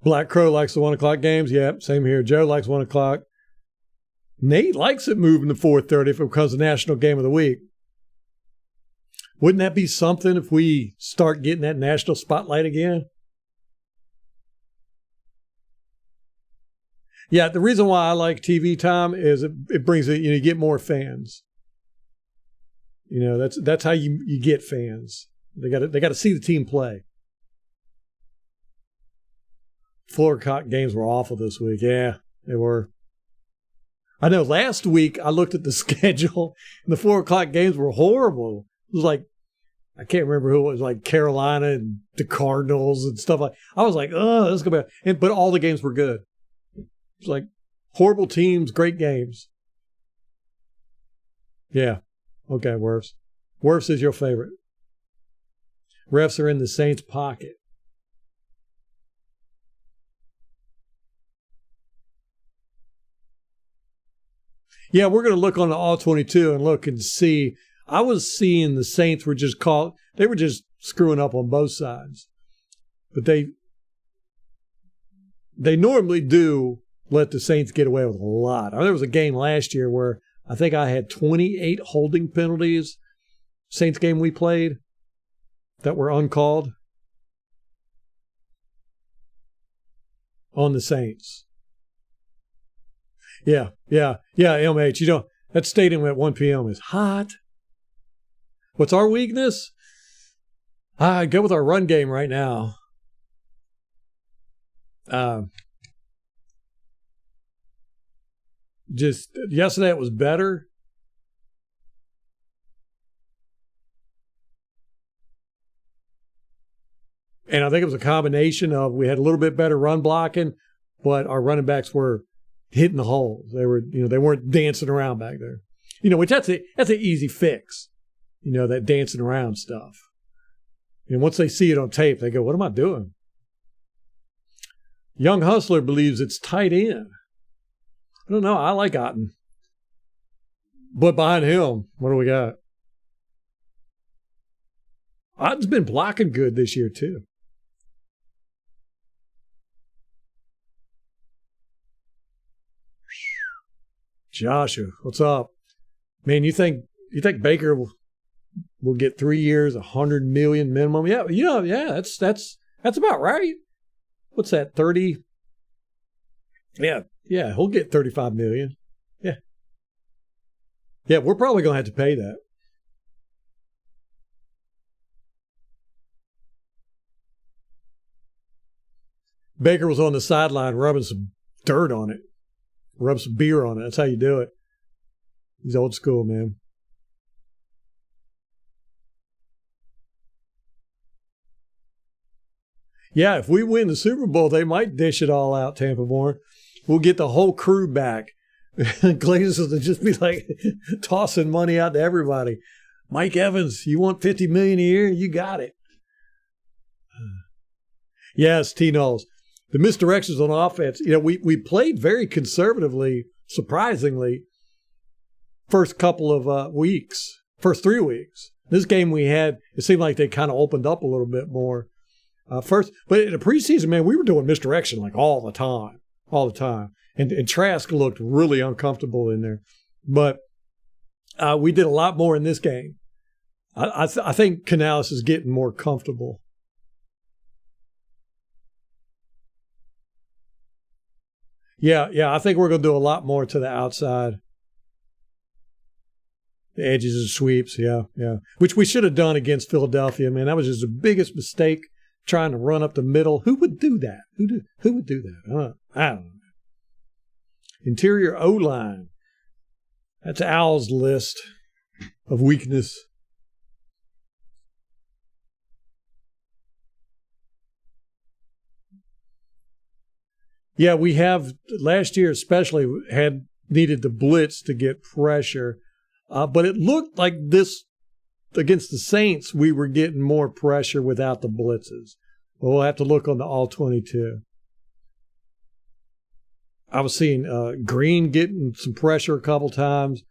Black Crow likes the 1 o'clock games. Yeah, same here. Joe likes 1 o'clock. Nate likes it moving to 4:30 if it becomes the national game of the week. Wouldn't that be something if we start getting that national spotlight again? Yeah, the reason why I like TV time is it brings it, you get more fans. That's how you get fans. They got to see the team play. 4 o'clock games were awful this week. Yeah, they were. I know last week I looked at the schedule and the 4 o'clock games were horrible. It was like, I can't remember who it was, like Carolina and the Cardinals and stuff like. I was like, oh, this is gonna be. But all the games were good. It was like horrible teams, great games. Yeah. Okay, Werfs. Werfs is your favorite. Refs are in the Saints' pocket. Yeah, we're going to look on the All-22 and look and see. I was seeing the Saints were just they were just screwing up on both sides. But they normally do let the Saints get away with a lot. There was a game last year where I think I had 28 holding penalties, Saints game we played, that were uncalled on the Saints. Yeah, MH. That stadium at 1 p.m. is hot. What's our weakness? I go with our run game right now. Just yesterday it was better. And I think it was a combination of we had a little bit better run blocking, but our running backs were hitting the holes. They were, they weren't dancing around back there. Which that's an easy fix. That dancing around stuff. And once they see it on tape, they go, "What am I doing?" Young Hustler believes it's tight end. I don't know. I like Otten. But behind him, what do we got? Otten's been blocking good this year, too. Joshua, what's up? Man, you think Baker will get 3 years, $100 million minimum? Yeah, that's about right. What's that, 30? Yeah, he'll get $35 million. Yeah, we're probably going to have to pay that. Baker was on the sideline rubbing some dirt on it. Rub some beer on it. That's how you do it. He's old school, man. Yeah, if we win the Super Bowl, they might dish it all out, Tampa Bay. We'll get the whole crew back. Glazers will just be like tossing money out to everybody. Mike Evans, you want $50 million a year? You got it. Yes, T-Knowles. The misdirections on offense. We played very conservatively, surprisingly, first couple of weeks, first 3 weeks. This game it seemed like they kind of opened up a little bit more. But in the preseason, man, we were doing misdirection like all the time. And Trask looked really uncomfortable in there. But we did a lot more in this game. I think Canales is getting more comfortable. Yeah, I think we're going to do a lot more to the outside. The edges and sweeps, yeah. Which we should have done against Philadelphia, man. That was just the biggest mistake, trying to run up the middle. Who would do that? Who would do that? I don't know. Interior O-line. That's Al's list of weakness. Yeah, we have last year especially needed the blitz to get pressure. But it looked like this against the Saints, we were getting more pressure without the blitzes. We'll have to look on the all-22. I was seeing Green getting some pressure a couple times.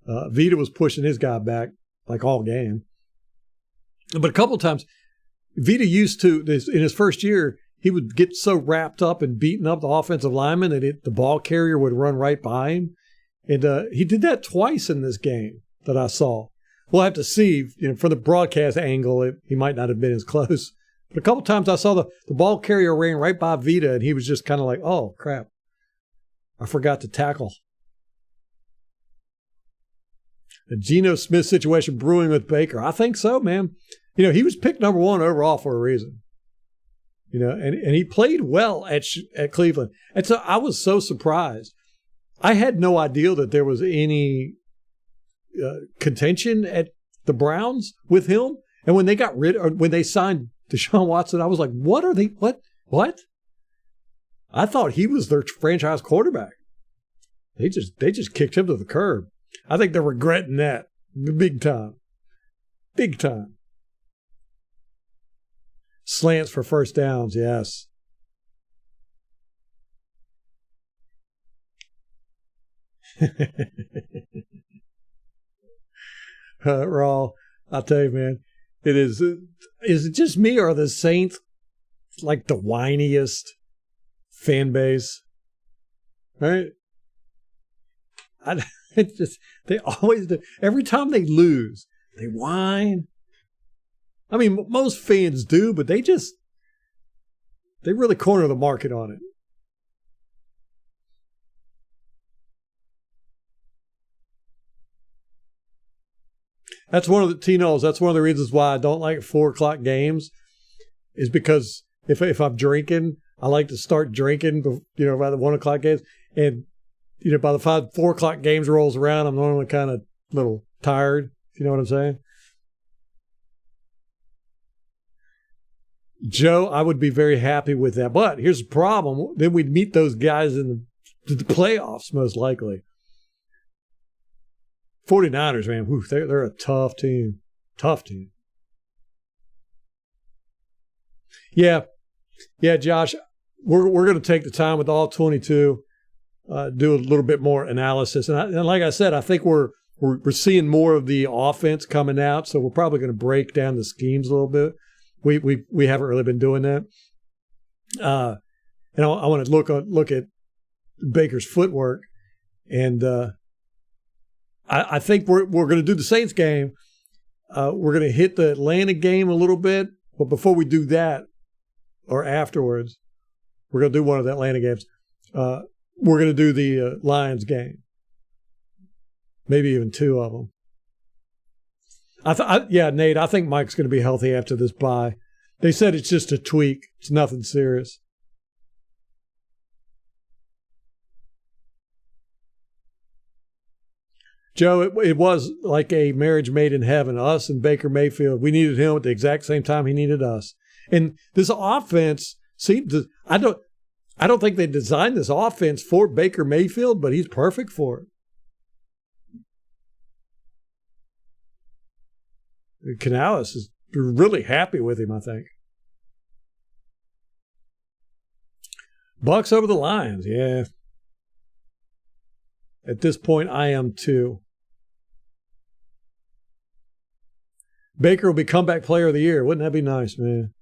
Vita was pushing his guy back like all game. But a couple times, Vita used to, in his first year, he would get so wrapped up and beating up the offensive lineman that the ball carrier would run right by him. And he did that twice in this game that I saw. We'll have to see. From the broadcast angle, he might not have been as close. But a couple times I saw the ball carrier ran right by Vita, and he was just kind of like, oh, crap. I forgot to tackle. The Geno Smith situation brewing with Baker. I think so, man. He was picked number 1 overall for a reason. And he played well at Cleveland. And so I was so surprised. I had no idea that there was any contention at the Browns with him. And when they signed Deshaun Watson, I was like, what are they? What? I thought he was their franchise quarterback. They just kicked him to the curb. I think they're regretting that big time. Big time. Slants for first downs, yes. Raw, I'll tell you, man, is it just me or are the Saints like the whiniest fan base? Right? They always do. Every time they lose, they whine. I mean, most fans do, but they really corner the market on it. That's one of the T-Knowles. That's one of the reasons why I don't like 4:00 games, is because if I'm drinking, I like to start drinking, by the 1:00 games, and by the 4:00 games rolls around, I'm normally kind of a little tired. You know what I'm saying? Joe, I would be very happy with that. But here's the problem. Then we'd meet those guys in the playoffs, most likely. 49ers, man, they're a tough team. Tough team. Yeah, Josh, we're going to take the time with all 22, do a little bit more analysis. And like I said, I think we're seeing more of the offense coming out, so we're probably going to break down the schemes a little bit. We haven't really been doing that. And I want to look at Baker's footwork, and I think we're going to do the Saints game. We're going to hit the Atlanta game a little bit, but before we do that, or afterwards, we're going to do one of the Atlanta games. We're going to do the Lions game, maybe even 2 of them. Nate, I think Mike's going to be healthy after this bye. They said it's just a tweak. It's nothing serious. Joe, it was like a marriage made in heaven. Us and Baker Mayfield, we needed him at the exact same time he needed us. And this offense seems to, I don't think they designed this offense for Baker Mayfield, but he's perfect for it. Canales is really happy with him, I think. Bucs over the Lions, yeah. At this point, I am too. Baker will be comeback player of the year. Wouldn't that be nice, man?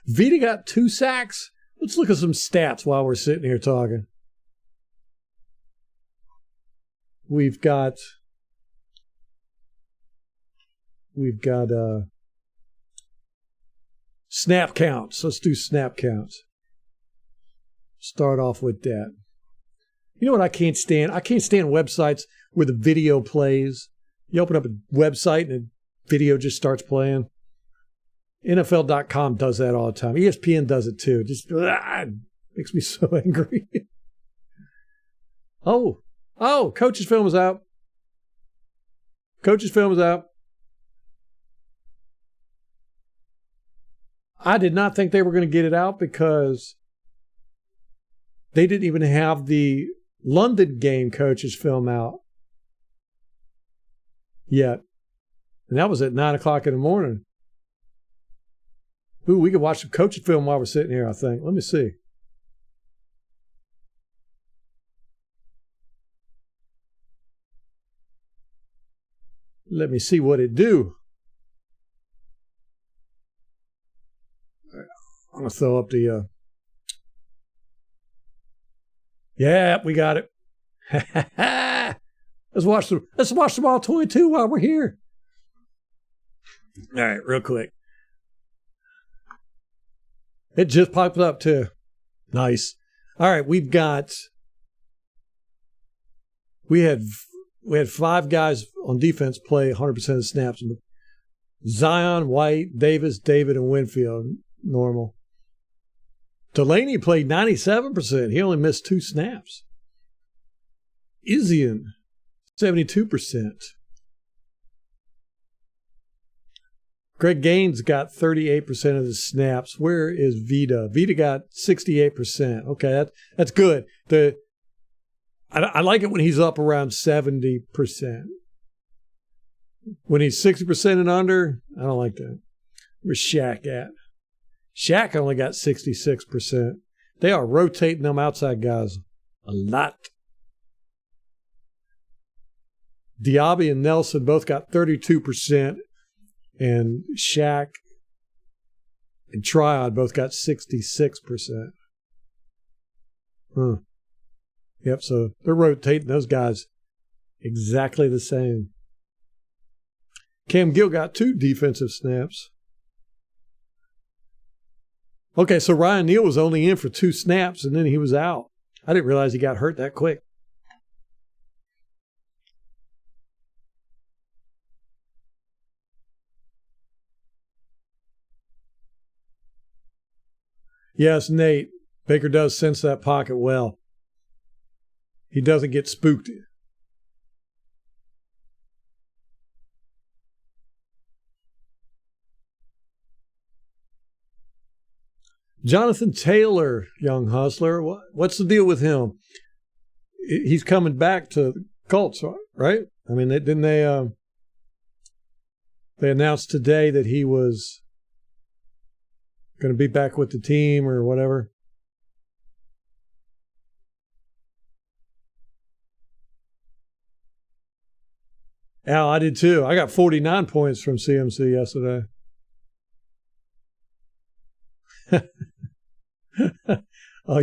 Vita got 2 sacks. Let's look at some stats while we're sitting here talking. We've got snap counts. Let's do snap counts. Start off with that. You know what I can't stand? I can't stand websites where the video plays. You open up a website and the video just starts playing. NFL.com does that all the time. ESPN does it too. Just makes me so angry. Oh, coach's film is out. Coach's film is out. I did not think they were going to get it out because they didn't even have the London game coach's film out yet. And that was at 9 o'clock in the morning. Ooh, we could watch some coach's film while we're sitting here, I think. Let me see. Let me see what it do. I'm going to throw up the... Yeah, we got it. Let's watch the All 22 while we're here. All right, real quick. It just popped up too. Nice. All right, we had 5 guys on defense play 100% of the snaps. Zion, White, Davis, David, and Winfield. Normal. Delaney played 97%. He only missed 2 snaps. Izian, 72%. Greg Gaines got 38% of the snaps. Where is Vita? Vita got 68%. Okay, that's good. I like it when he's up around 70%. When he's 60% and under, I don't like that. Where's Shaq at? Shaq only got 66%. They are rotating them outside guys a lot. Diaby and Nelson both got 32%, and Shaq and Triad both got 66%. Yep, so they're rotating those guys exactly the same. Cam Gill got 2 defensive snaps. Okay, so Ryan Neal was only in for 2 snaps, and then he was out. I didn't realize he got hurt that quick. Yes, Nate. Baker does sense that pocket well. He doesn't get spooked. Jonathan Taylor, young hustler. What's the deal with him? He's coming back to the Colts, right? I mean, didn't they announced today that he was going to be back with the team or whatever? Al, I did too. I got 49 points from CMC yesterday. Oh,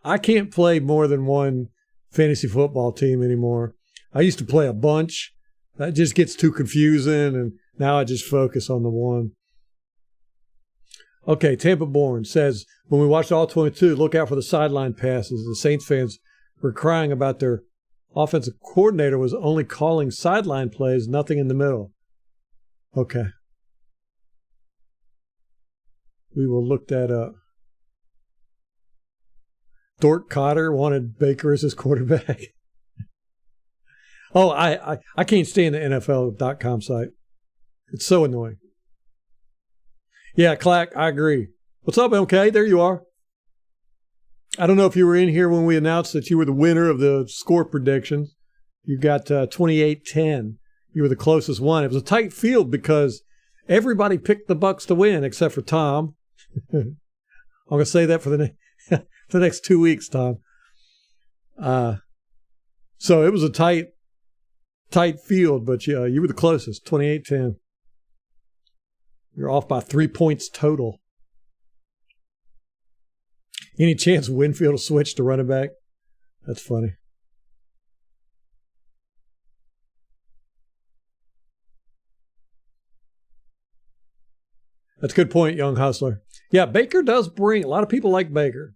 I can't play more than one fantasy football team anymore. I used to play a bunch. That just gets too confusing, and now I just focus on the one. Okay, Tampa Born says, when we watched All 22, look out for the sideline passes. The Saints fans were crying about their offensive coordinator was only calling sideline plays, nothing in the middle. Okay. We will look that up. Dort Cotter wanted Baker as his quarterback. Oh, I can't stand the NFL.com site. It's so annoying. Yeah, Clack, I agree. What's up, MK? There you are. I don't know if you were in here when we announced that you were the winner of the score prediction. You got 28-10. You were the closest one. It was a tight field because everybody picked the Bucs to win except for Tom. I'm going to say that for the next 2 weeks, Tom. So it was a tight field, but yeah, you were the closest, 28-10. You're off by 3 points total. Any chance Winfield will switch to running back? That's funny. That's a good point, young hustler. Yeah, Baker does bring, a lot of people like Baker.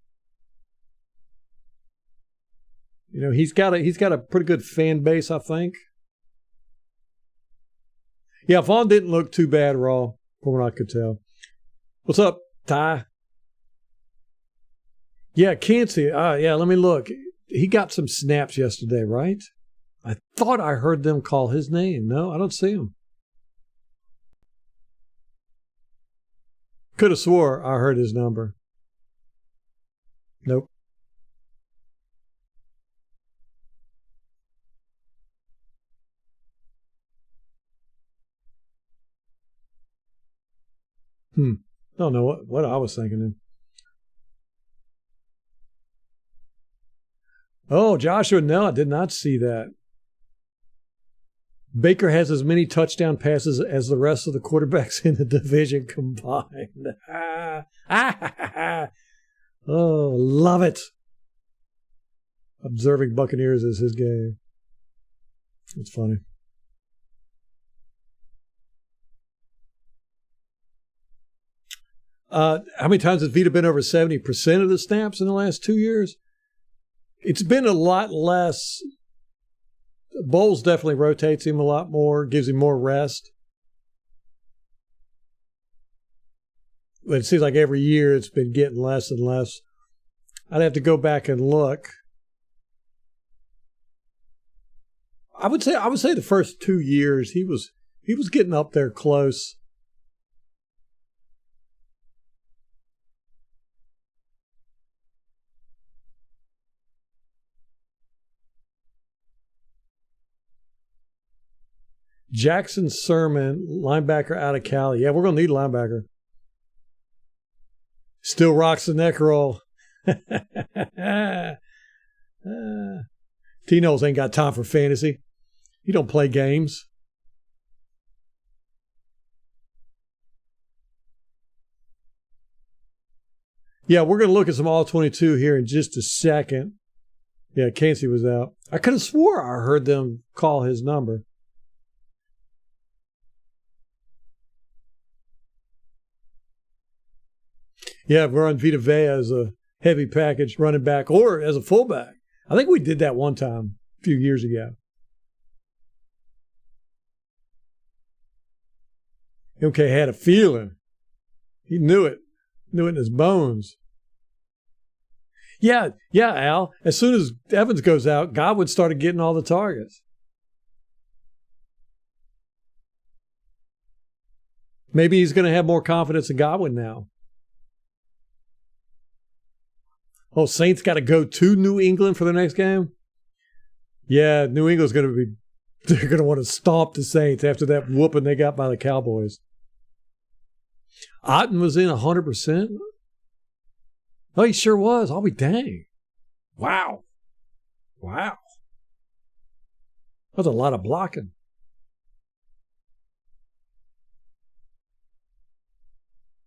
You know, he's got a pretty good fan base, I think. Yeah, Vaughn didn't look too bad raw, from what I could tell. What's up, Ty? Yeah, Cansey. Yeah, let me look. He got some snaps yesterday, right? I thought I heard them call his name. No, I don't see him. Could have swore I heard his number. Nope. Don't know what I was thinking. Oh, Joshua, no, I did not see that. Baker has as many touchdown passes as the rest of the quarterbacks in the division combined. Oh, love it. Observing Buccaneers is his game. It's funny. How many times has Vita been over 70% of the snaps in the last 2 years? It's been a lot less. Bowles definitely rotates him a lot more, gives him more rest. But it seems like every year it's been getting less and less. I'd have to go back and look. I would say the first 2 years he was getting up there close. Jackson Sermon, linebacker out of Cali. Yeah, we're going to need a linebacker. Still rocks the neck roll. T-Knowles ain't got time for fantasy. He don't play games. Yeah, we're going to look at some All-22 here in just a second. Yeah, Cansey was out. I could have swore I heard them call his number. Yeah, we're on Vita Vea as a heavy package running back or as a fullback. I think we did that one time a few years ago. MK had a feeling. He knew it in his bones. Yeah, Al. As soon as Evans goes out, Godwin started getting all the targets. Maybe he's going to have more confidence in Godwin now. Oh, Saints got to go to New England for the next game? Yeah, New England's going to be, they're going to want to stomp the Saints after that whooping they got by the Cowboys. Otten was in 100%? Oh, he sure was. I'll be dang. Wow. That was a lot of blocking.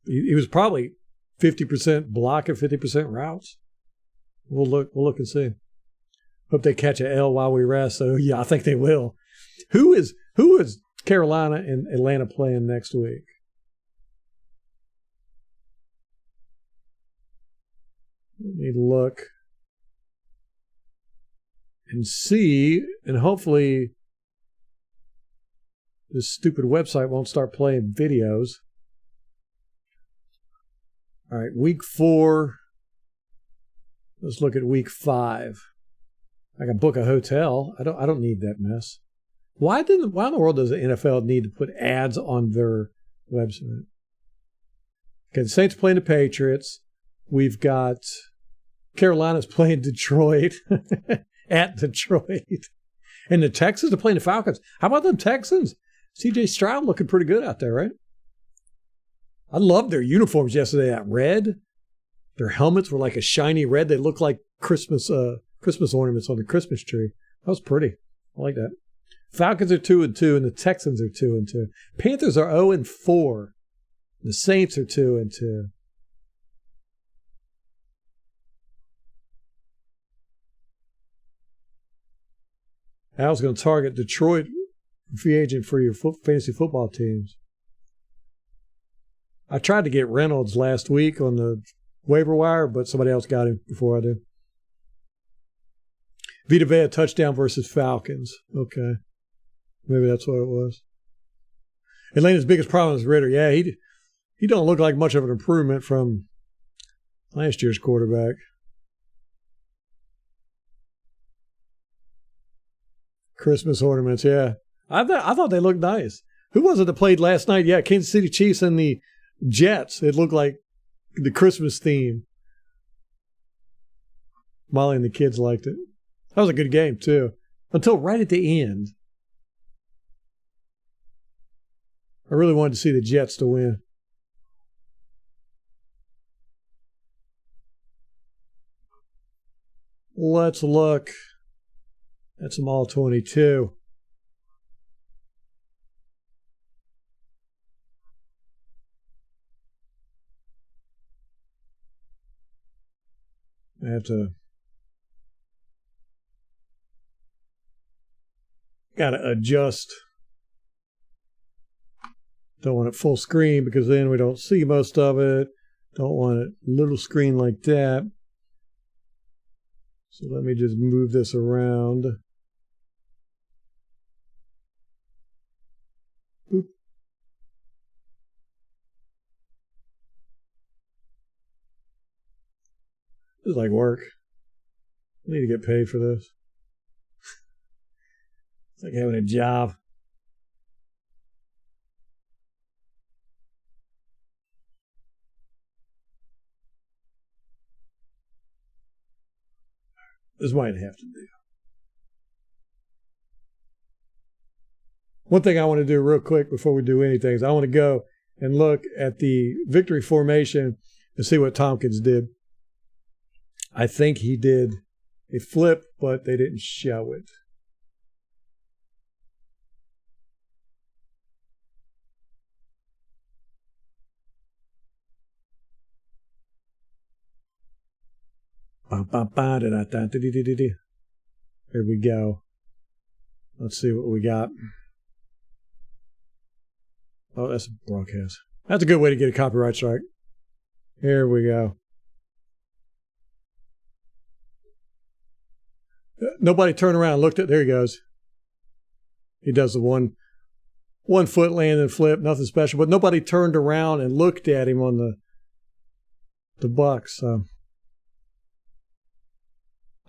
He was probably 50% blocking, 50% routes. We'll look and see. Hope they catch a L while we rest. So yeah, I think they will. Who is Carolina and Atlanta playing next week? Let me look and see, and hopefully this stupid website won't start playing videos. All right, week 4. Let's look at week 5. I can book a hotel. I don't need that mess. Why in the world does the NFL need to put ads on their website? Okay, the Saints playing the Patriots. We've got Carolina's playing Detroit at Detroit. And the Texans are playing the Falcons. How about them Texans? C.J. Stroud looking pretty good out there, right? I loved their uniforms yesterday. That red. Their helmets were like a shiny red. They look like Christmas ornaments on the Christmas tree. That was pretty. I like that. Falcons are 2-2, and the Texans are 2-2. Panthers are 0-4. The Saints are 2-2. Al's going to target Detroit free agent for your fantasy football teams. I tried to get Reynolds last week on the waiver wire, but somebody else got him before I did. Vita Vea touchdown versus Falcons. Okay. Maybe that's what it was. Atlanta's biggest problem is Ritter. Yeah, he don't look like much of an improvement from last year's quarterback. Christmas ornaments, yeah. I thought they looked nice. Who was it that played last night? Yeah, Kansas City Chiefs and the Jets. It looked like the Christmas theme. Molly and the kids liked it. That was a good game, too. Until right at the end. I really wanted to see the Jets to win. Let's look at some All-22. I have to... Got to adjust. Don't want it full screen because then we don't see most of it. Don't want it little screen like that. So let me just move this around. Boop. This is like work. I need to get paid for this. It's like having a job. This might have to do. One thing I want to do real quick before we do anything is I want to go and look at the victory formation and see what Tompkins did. I think he did a flip, but they didn't show it. Here we go. Let's see what we got. Oh, that's a broadcast. That's a good way to get a copyright strike. Here we go. Nobody turned around and looked at. There he goes. He does the one foot land and flip, nothing special. But nobody turned around and looked at him on the Bucs. So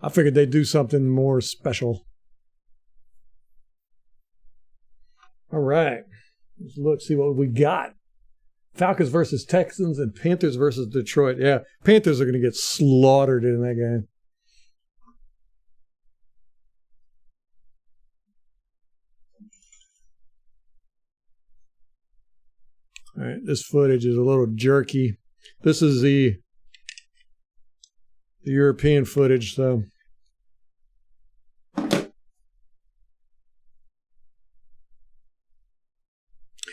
I figured they'd do something more special. All right. Let's look, see what we got. Falcons versus Texans and Panthers versus Detroit. Yeah, Panthers are going to get slaughtered in that game. All right, this footage is a little jerky. This is the European footage, so.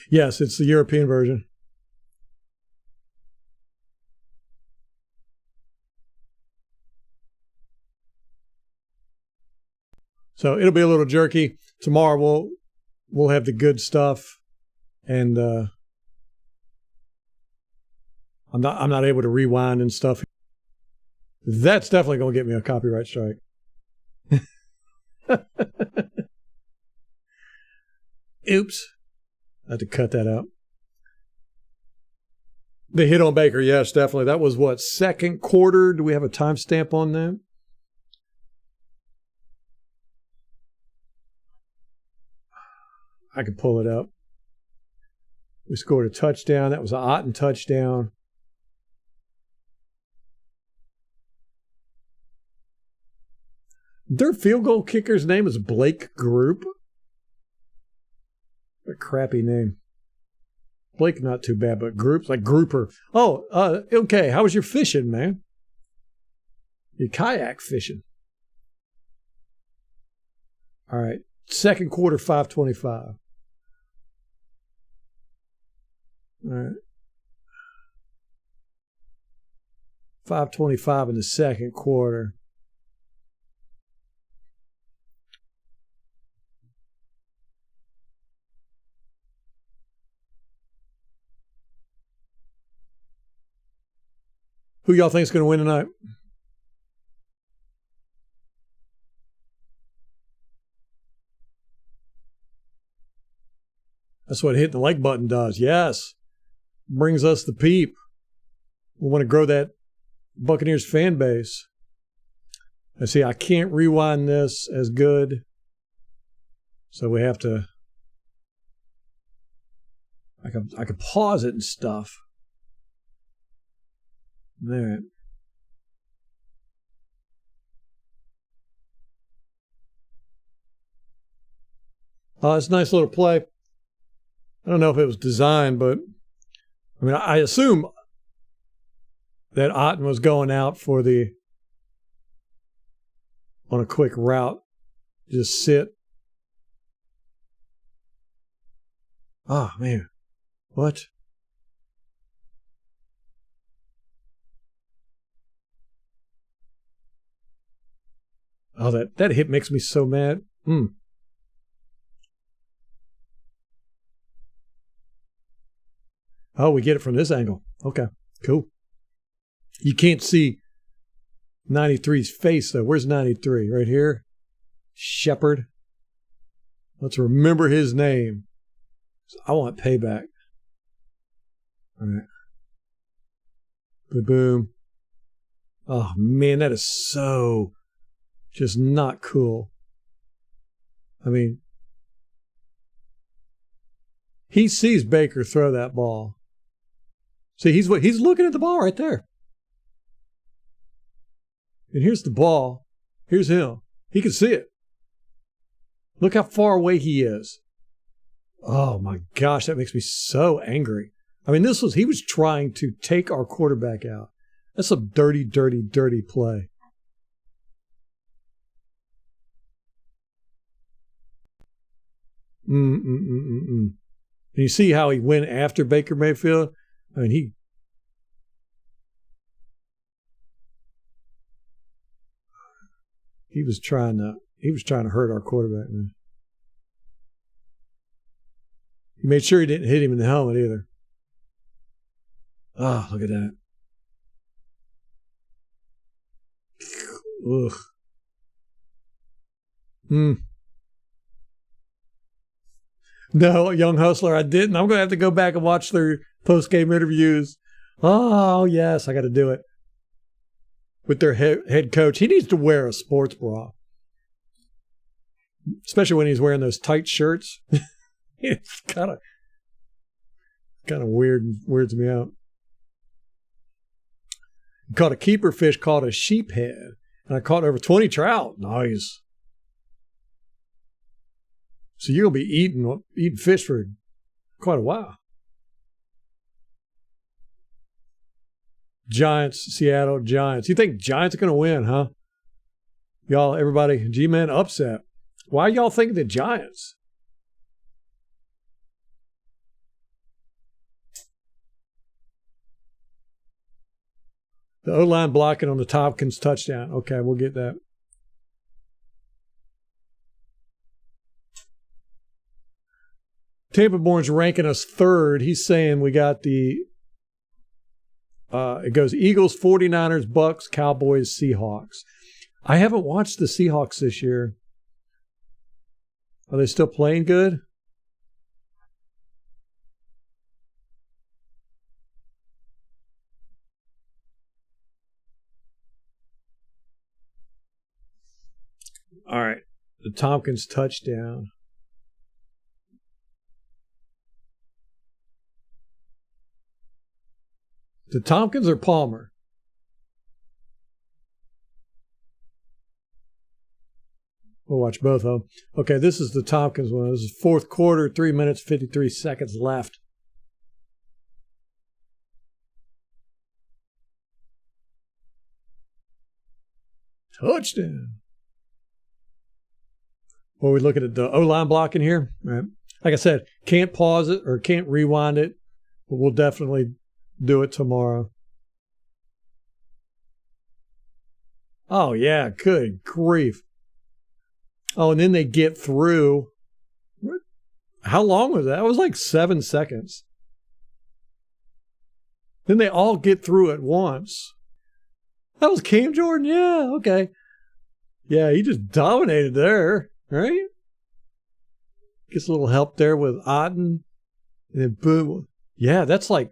Yes, it's the European version. So it'll be a little jerky. Tomorrow we'll have the good stuff, and I'm not able to rewind and stuff. That's definitely going to get me a copyright strike. Oops. I had to cut that out. The hit on Baker, yes, definitely. That was what, second quarter? Do we have a timestamp on that? I can pull it up. We scored a touchdown. That was an Otten touchdown. Their field goal kicker's name is Blake Group. A crappy name. Blake, not too bad, but Group's like grouper. Oh, okay. How was your fishing, man? Your kayak fishing. All right. Second quarter, 5:25. All right. 5:25 in the second quarter. Who y'all think is going to win tonight? That's what hitting the like button does. Yes. Brings us the peep. We want to grow that Buccaneers fan base. I see I can't rewind this as good. So we have to. I can pause it and stuff. There. Oh, it's a nice little play. I don't know if it was designed, but I mean, I assume that Otten was going out for on a quick route. Just sit. Oh, man. What? Oh, that hit makes me so mad. Oh, we get it from this angle. Okay, cool. You can't see 93's face, though. Where's 93? Right here? Shepard. Let's remember his name. I want payback. All right. Boom. Oh, man, that is so just not cool. I mean, he sees Baker throw that ball. See, he's looking at the ball right there. And here's the ball. Here's him. He can see it. Look how far away he is. Oh my gosh, that makes me so angry. I mean, he was trying to take our quarterback out. That's a dirty, dirty, dirty play. And you see how he went after Baker Mayfield? I mean, he was trying to hurt our quarterback, man. He made sure he didn't hit him in the helmet either. Oh, look at that. Ugh. No, Young Hustler, I didn't. I'm going to have to go back and watch their post-game interviews. Oh, yes, I got to do it. With their head coach. He needs to wear a sports bra. Especially when he's wearing those tight shirts. It's kind of weird and weirds me out. Caught a keeper fish called a sheephead. And I caught over 20 trout. Nice. So you'll be eating fish for quite a while. Giants, Seattle Giants. You think Giants are going to win, huh? Y'all, everybody, G-Man upset. Why y'all think the Giants? The O-line blocking on the Tompkins touchdown. Okay, we'll get that. Tampa Born's ranking us third. He's saying we got it goes Eagles, 49ers, Bucs, Cowboys, Seahawks. I haven't watched the Seahawks this year. Are they still playing good? All right. The Tompkins touchdown. The Tompkins or Palmer? We'll watch both of them. Okay, this is the Tompkins one. This is fourth quarter, 3 minutes, 53 seconds left. Touchdown. Well, we look at the O-line blocking here. Right. Like I said, can't pause it or can't rewind it, but we'll definitely do it tomorrow. Oh, yeah, good grief. Oh, and then they get through. How long was that? It was like 7 seconds. Then they all get through at once. That was Cam Jordan? Yeah, okay. Yeah, he just dominated there, right? Gets a little help there with Otten. And then boom. Yeah, it's like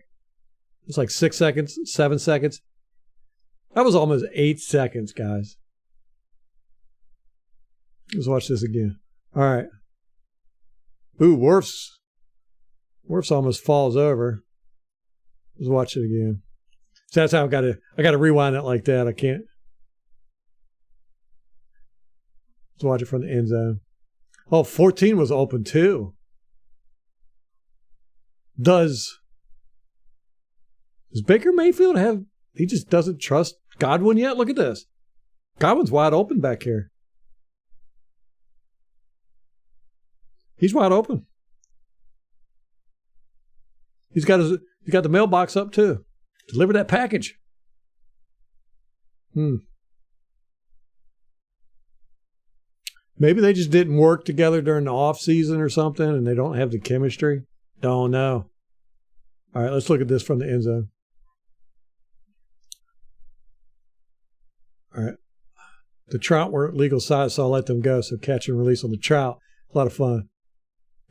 6 seconds, 7 seconds. That was almost 8 seconds, guys. Let's watch this again. All right. Ooh, Wirfs almost falls over. Let's watch it again. So that's how I gotta rewind it like that. I can't. Let's watch it from the end zone. Oh, 14 was open too. Does Baker Mayfield have, he just doesn't trust Godwin yet? Look at this. Godwin's wide open back here. He's wide open. He's got the mailbox up too. Deliver that package. Maybe they just didn't work together during the off season or something, and they don't have the chemistry. Don't know. All right, let's look at this from the end zone. All right. The trout weren't legal size, so I'll let them go. So catch and release on the trout. A lot of fun.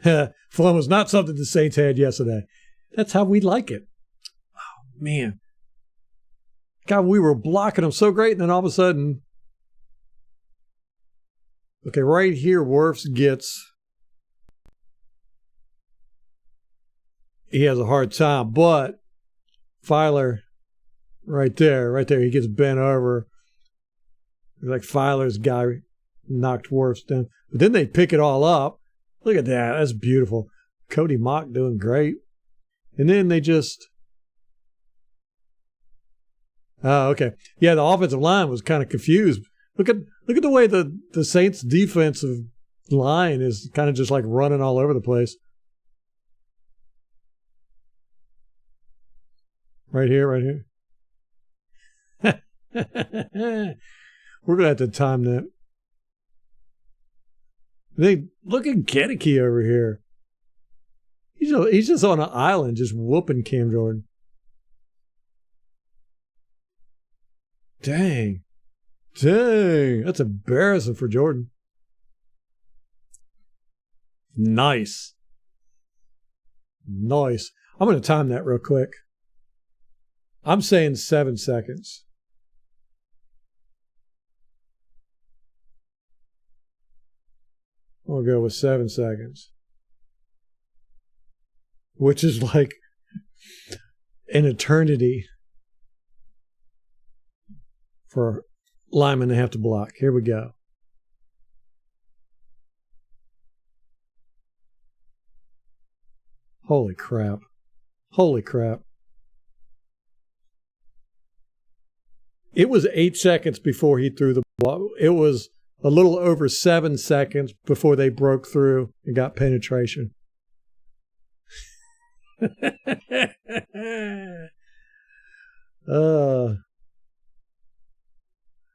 Fun was not something the Saints had yesterday. That's how we like it. Oh, man. God, we were blocking them so great, and then all of a sudden, okay, right here, Wirfs gets, he has a hard time, but Filer, right there, he gets bent over. Like Filer's guy knocked Wirfs down. But then they pick it all up. Look at that. That's beautiful. Cody Mock doing great. And then they just... Oh, okay. Yeah, the offensive line was kind of confused. Look at the way the Saints' defensive line is kind of just like running all over the place. Right here. We're going to have to time that. Look at Gedeke over here. He's just on an island just whooping Cam Jordan. Dang. That's embarrassing for Jordan. Nice. I'm going to time that real quick. I'm saying 7 seconds. I'll go with 7 seconds. Which is like an eternity for linemen to have to block. Here we go. Holy crap. It was 8 seconds before he threw the ball. It was a little over 7 seconds before they broke through and got penetration.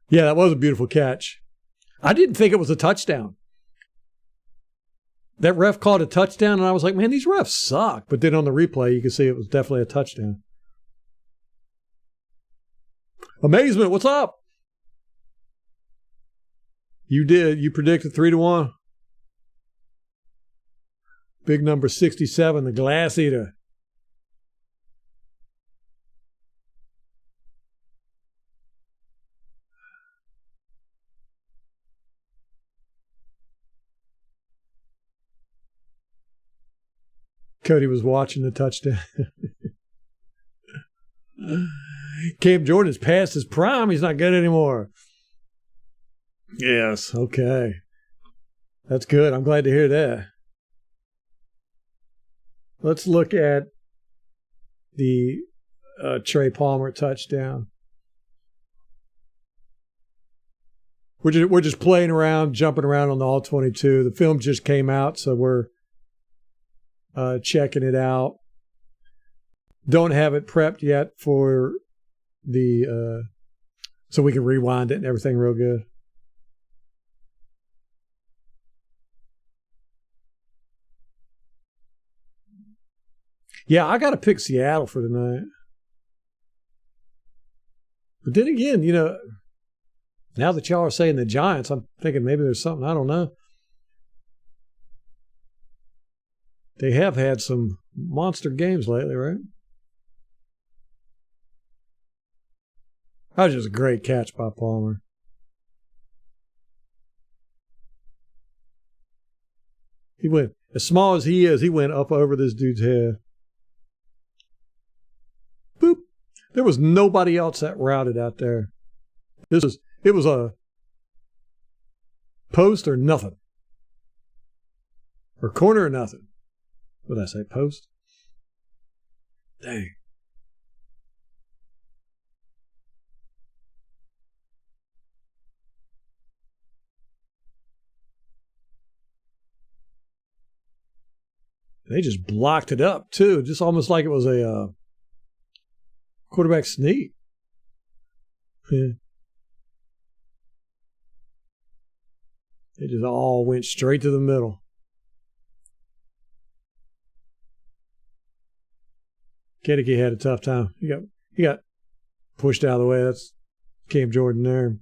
Yeah, that was a beautiful catch. I didn't think it was a touchdown. That ref called a touchdown, and I was like, man, these refs suck. But then on the replay, you can see it was definitely a touchdown. Amazement, what's up? You did. You predicted 3-1. Big number 67, the Glass Eater. Cody was watching the touchdown. Cam Jordan's past his prime. He's not good anymore. Yes. Okay. That's good. I'm glad to hear that. Let's look at the Trey Palmer touchdown. We're just playing around, jumping around on the All-22. The film just came out, so we're checking it out. Don't have it prepped yet for the so we can rewind it and everything real good. Yeah, I got to pick Seattle for tonight. But then again, now that y'all are saying the Giants, I'm thinking maybe there's something, I don't know. They have had some monster games lately, right? That was just a great catch by Palmer. He went, as small as he is, he went up over this dude's head. Boop. There was nobody else that routed out there. It was a post or nothing. Or corner or nothing. What did I say? Post? Dang. They just blocked it up, too. Just almost like it was a quarterback sneak. Yeah. They just all went straight to the middle. Kedeke had a tough time. He got pushed out of the way. That's Cam Jordan there.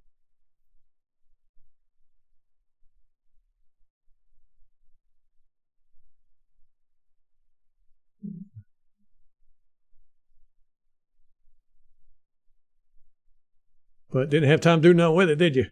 But didn't have time to do nothing with it, did you?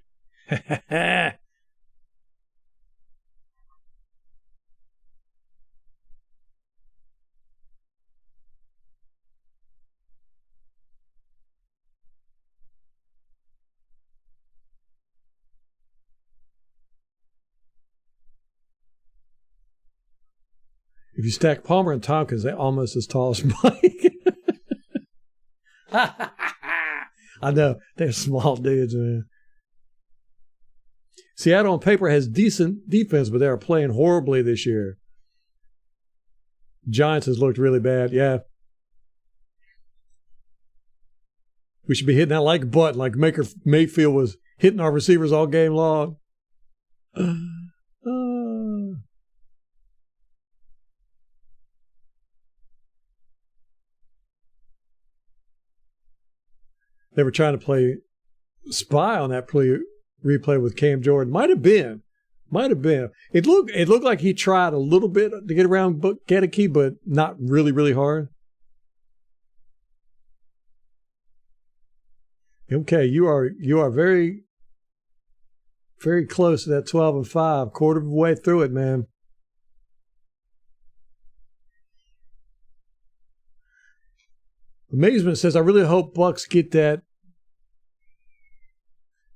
If you stack Palmer and Tompkins, they're almost as tall as Mike. I know. They're small dudes, man. Seattle on paper has decent defense, but they are playing horribly this year. Giants has looked really bad. Yeah. We should be hitting that like a button, like Baker Mayfield was hitting our receivers all game long. They were trying to play spy on that replay with Cam Jordan. Might have been. It looked like he tried a little bit to get around Kedeke, but not really, really hard. Okay, you are very, very close to that 12-5, quarter of the way through it, man. Amazement says, I really hope Bucs get that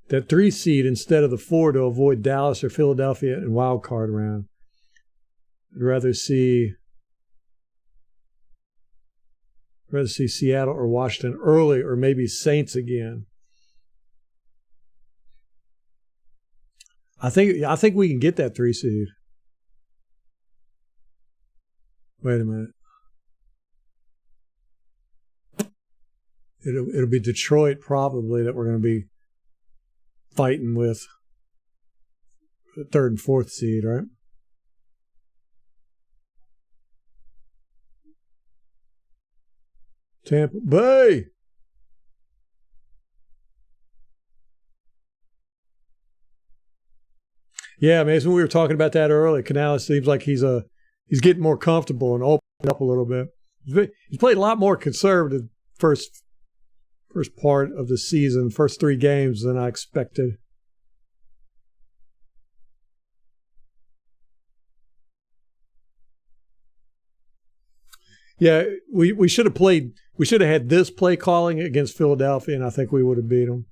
3 seed instead of the 4 to avoid Dallas or Philadelphia in wild card round. I'd rather see Seattle or Washington early, or maybe Saints again. I think we can get that 3 seed. Wait a minute. It'll be Detroit probably that we're going to be fighting with the 3rd and 4th seed, right? Tampa Bay. Yeah, Mason, we were talking about that earlier. Canales seems like he's getting more comfortable and opening up a little bit. He's played a lot more conservative first part of the season, first 3 games than I expected. Yeah, we should have played We should have had this play calling against Philadelphia, and I think we would have beat them.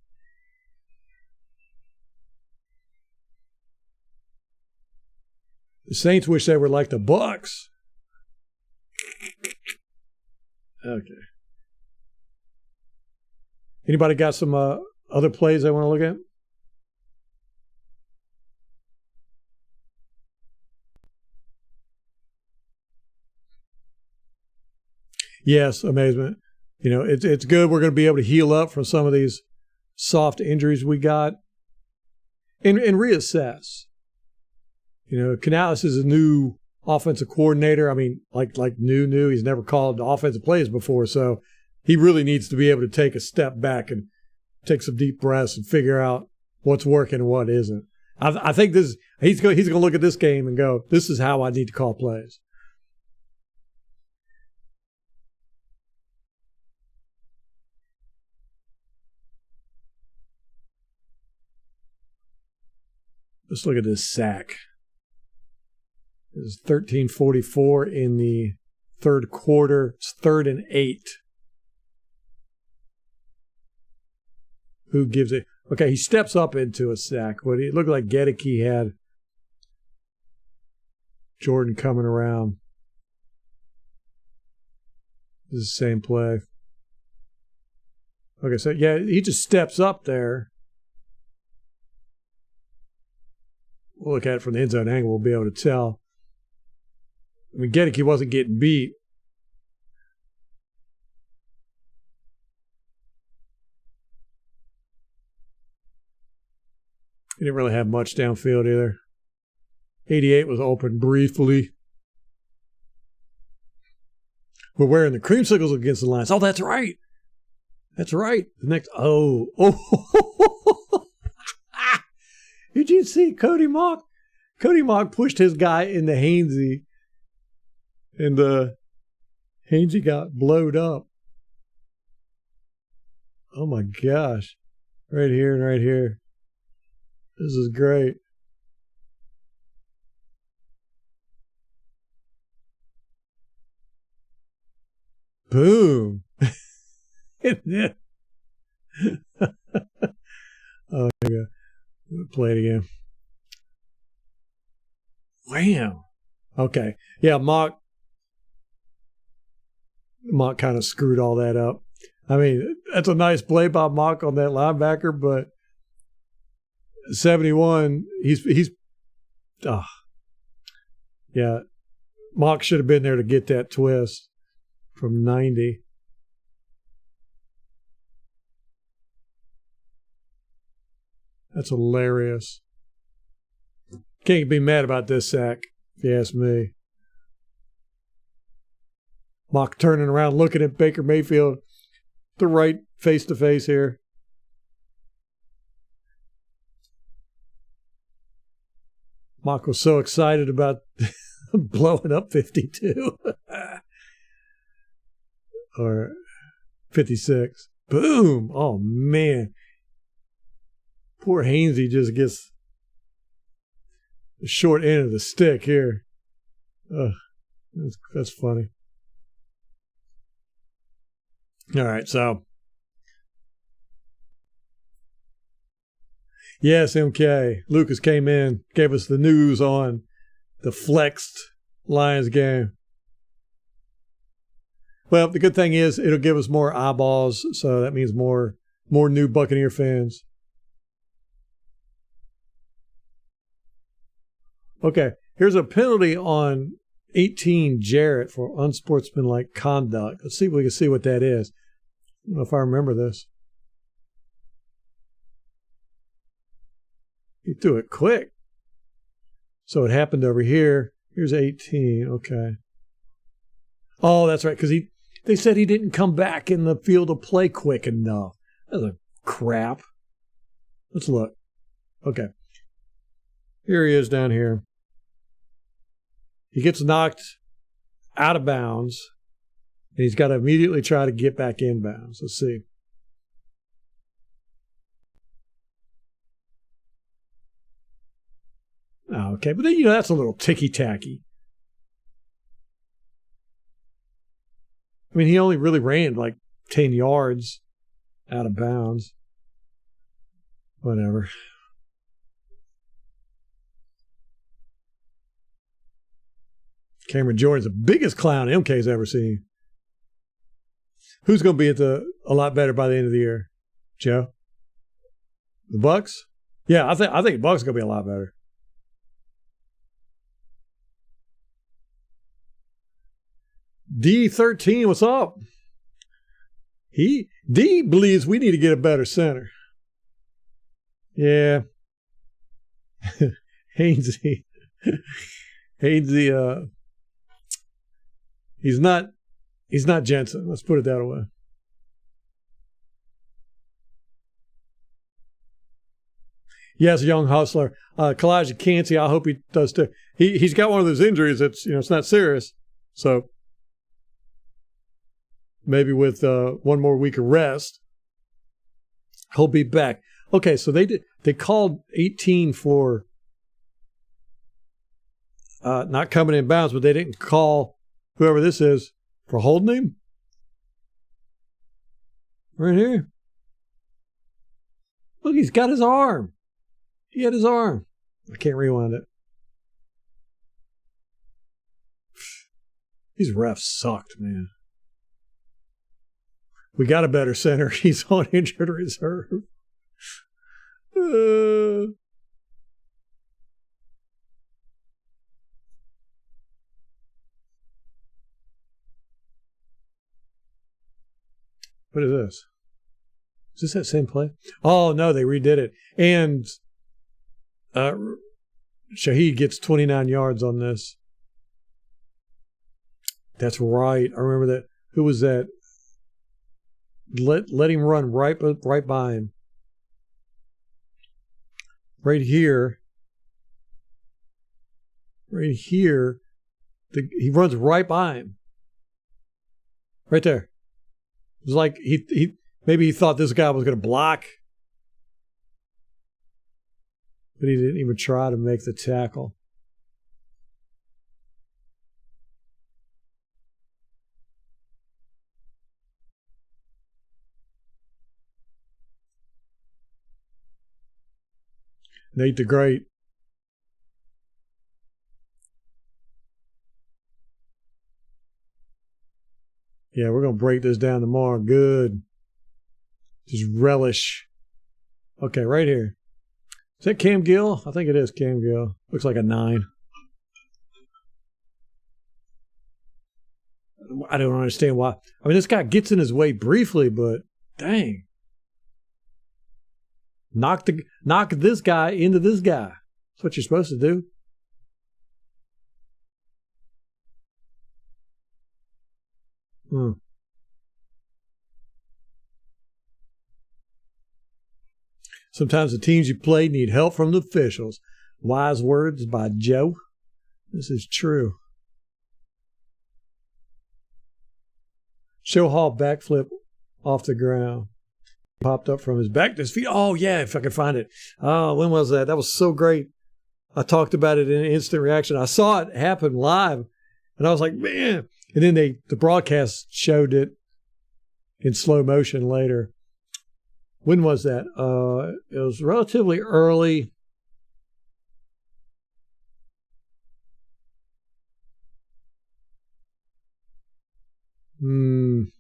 The Saints wish they were like the Bucs. Okay. Anybody got some other plays they want to look at? Yes, amazement. It's good. We're going to be able to heal up from some of these soft injuries we got and reassess. Canales is a new offensive coordinator. I mean, like new. He's never called offensive plays before, so he really needs to be able to take a step back and take some deep breaths and figure out what's working and what isn't. I think he's going to look at this game and go, "This is how I need to call plays." Let's look at this sack. This is 13:44 in the third quarter. It's 3rd and 8. Who gives it? Okay, he steps up into a sack. What it looked like Gedeke had Jordan coming around. This is the same play. Okay, so yeah, he just steps up there. We'll look at it from the end zone angle. We'll be able to tell. I mean, Gedeke wasn't getting beat. He didn't really have much downfield either. 88 was open briefly. We're wearing the creamsicles against the Lions. Oh, that's right. That's right. The next, Did you see Cody Mock? Cody Mock pushed his guy into Hainsey, and Hainsey got blowed up. Oh my gosh. Right here and right here. This is great. Boom. Oh, yeah. Play it again. Wham. Okay. Yeah, Mock kind of screwed all that up. I mean, that's a nice play by Mock on that linebacker, but 71, yeah. Mock should have been there to get that twist from 90. That's hilarious. Can't be mad about this sack, if you ask me. Mock turning around, looking at Baker Mayfield, the right face-to-face here. Mock was so excited about blowing up 52. Or 56. Boom! Oh, man. Poor Hainsey just gets the short end of the stick here. That's funny. All right, so. Yes, MK. Lucas came in, gave us the news on the flexed Lions game. Well, the good thing is it'll give us more eyeballs, so that means more new Buccaneer fans. Okay, here's a penalty on 18 Jarrett for unsportsmanlike conduct. Let's see if we can see what that is. I don't know if I remember this. He threw it quick. So it happened over here. Here's 18. Okay. Oh, that's right, because they said he didn't come back in the field of play quick enough. That's a crap. Let's look. Okay. Here he is down here. He gets knocked out of bounds, and he's got to immediately try to get back in bounds. Let's see. Oh, okay, but then, that's a little ticky-tacky. I mean, he only really ran like 10 yards out of bounds. Whatever. Cameron Jordan's the biggest clown MK's ever seen. Who's going to be a lot better by the end of the year? Joe? The Bucs? Yeah, I think the Bucs are going to be a lot better. D13, what's up? D believes we need to get a better center. Yeah. Hainsey. He's not Jensen. Let's put it that way. Yes, a young hustler. Kalijah Cansey, I hope he does too. He's got one of those injuries that's, it's not serious. So maybe with one more week of rest, he'll be back. Okay, so they called 18 for not coming in bounds, but they didn't call whoever this is for holding him. Right here. Look, he's got his arm. He had his arm. I can't rewind it. These refs sucked, man. We got a better center. He's on injured reserve. What is this? Is this that same play? Oh, no, they redid it. And Shaheed gets 29 yards on this. That's right. I remember that. Who was that? Let him run right by him. Right here. Right here. He runs right by him. Right there. It was like maybe he thought this guy was going to block. But he didn't even try to make the tackle. Nate the Great. Yeah, we're going to break this down tomorrow. Good. Just relish. Okay, right here. Is that Cam Gill? I think it is Cam Gill. Looks like a 9. I don't understand why. I mean, this guy gets in his way briefly, but dang. Knock this guy into this guy. That's what you're supposed to do. Sometimes the teams you play need help from the officials. Wise words by Joe. This is true. Show Hall backflip off the ground. Popped up from his back to his feet. Oh, yeah, if I can find it. Oh, when was that? That was so great. I talked about it in instant reaction. I saw it happen live, and I was like, man. And then the broadcast showed it in slow motion later. When was that? It was relatively early. I'm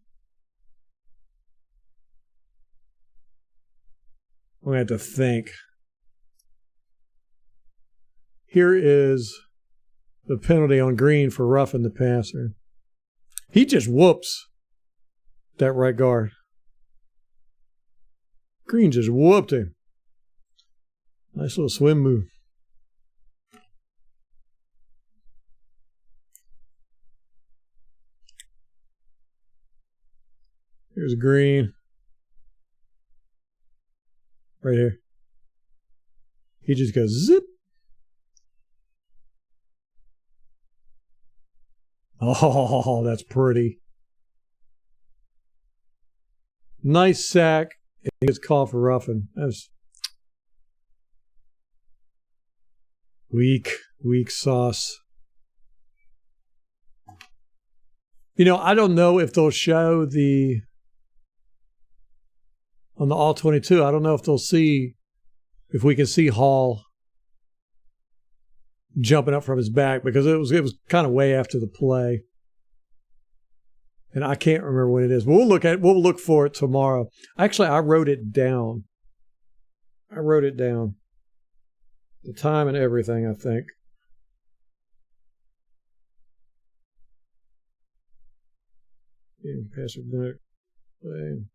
going to have to think. Here is the penalty on Green for roughing the passer. He just whoops that right guard. Green just whooped him. Nice little swim move. Here's Green. Right here. He just goes zip. Oh, that's pretty. Nice sack. He gets called for roughing. That's weak sauce. I don't know if they'll show on the all 22. I don't know if we can see Hall jumping up from his back, because it was kind of way after the play. And I can't remember what it is. We'll look for it tomorrow. Actually, I wrote it down. The time and everything, I think. Passer Bennett play.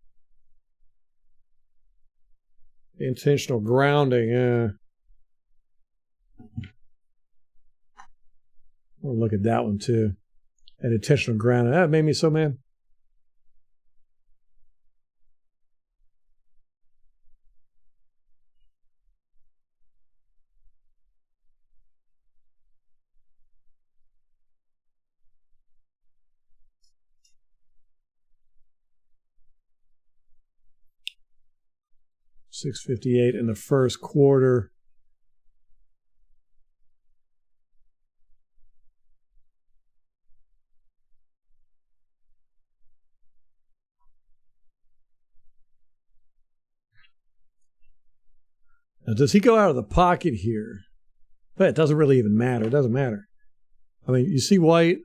The intentional grounding, yeah. I'll look at that one too. That intentional grounding. That made me so mad. .658 in the first quarter. Now, does he go out of the pocket here? But it doesn't really even matter. It doesn't matter. I mean, you see White.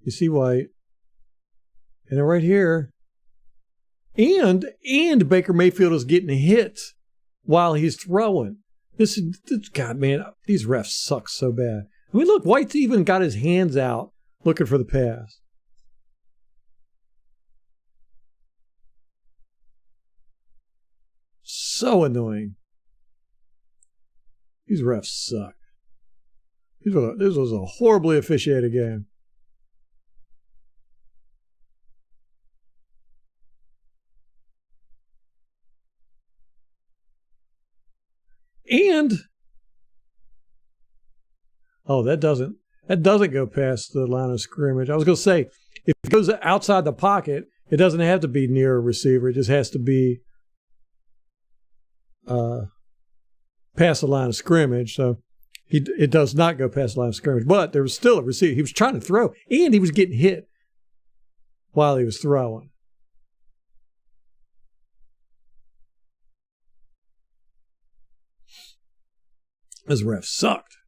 And then right here. And Baker Mayfield is getting hit while he's throwing. God, man, these refs suck so bad. I mean, look, White's even got his hands out looking for the pass. So annoying. These refs suck. This was a horribly officiated game. And that doesn't go past the line of scrimmage. I was going to say, if it goes outside the pocket, it doesn't have to be near a receiver. It just has to be past the line of scrimmage. So it does not go past the line of scrimmage. But there was still a receiver. He was trying to throw, and he was getting hit while he was throwing. This ref sucked.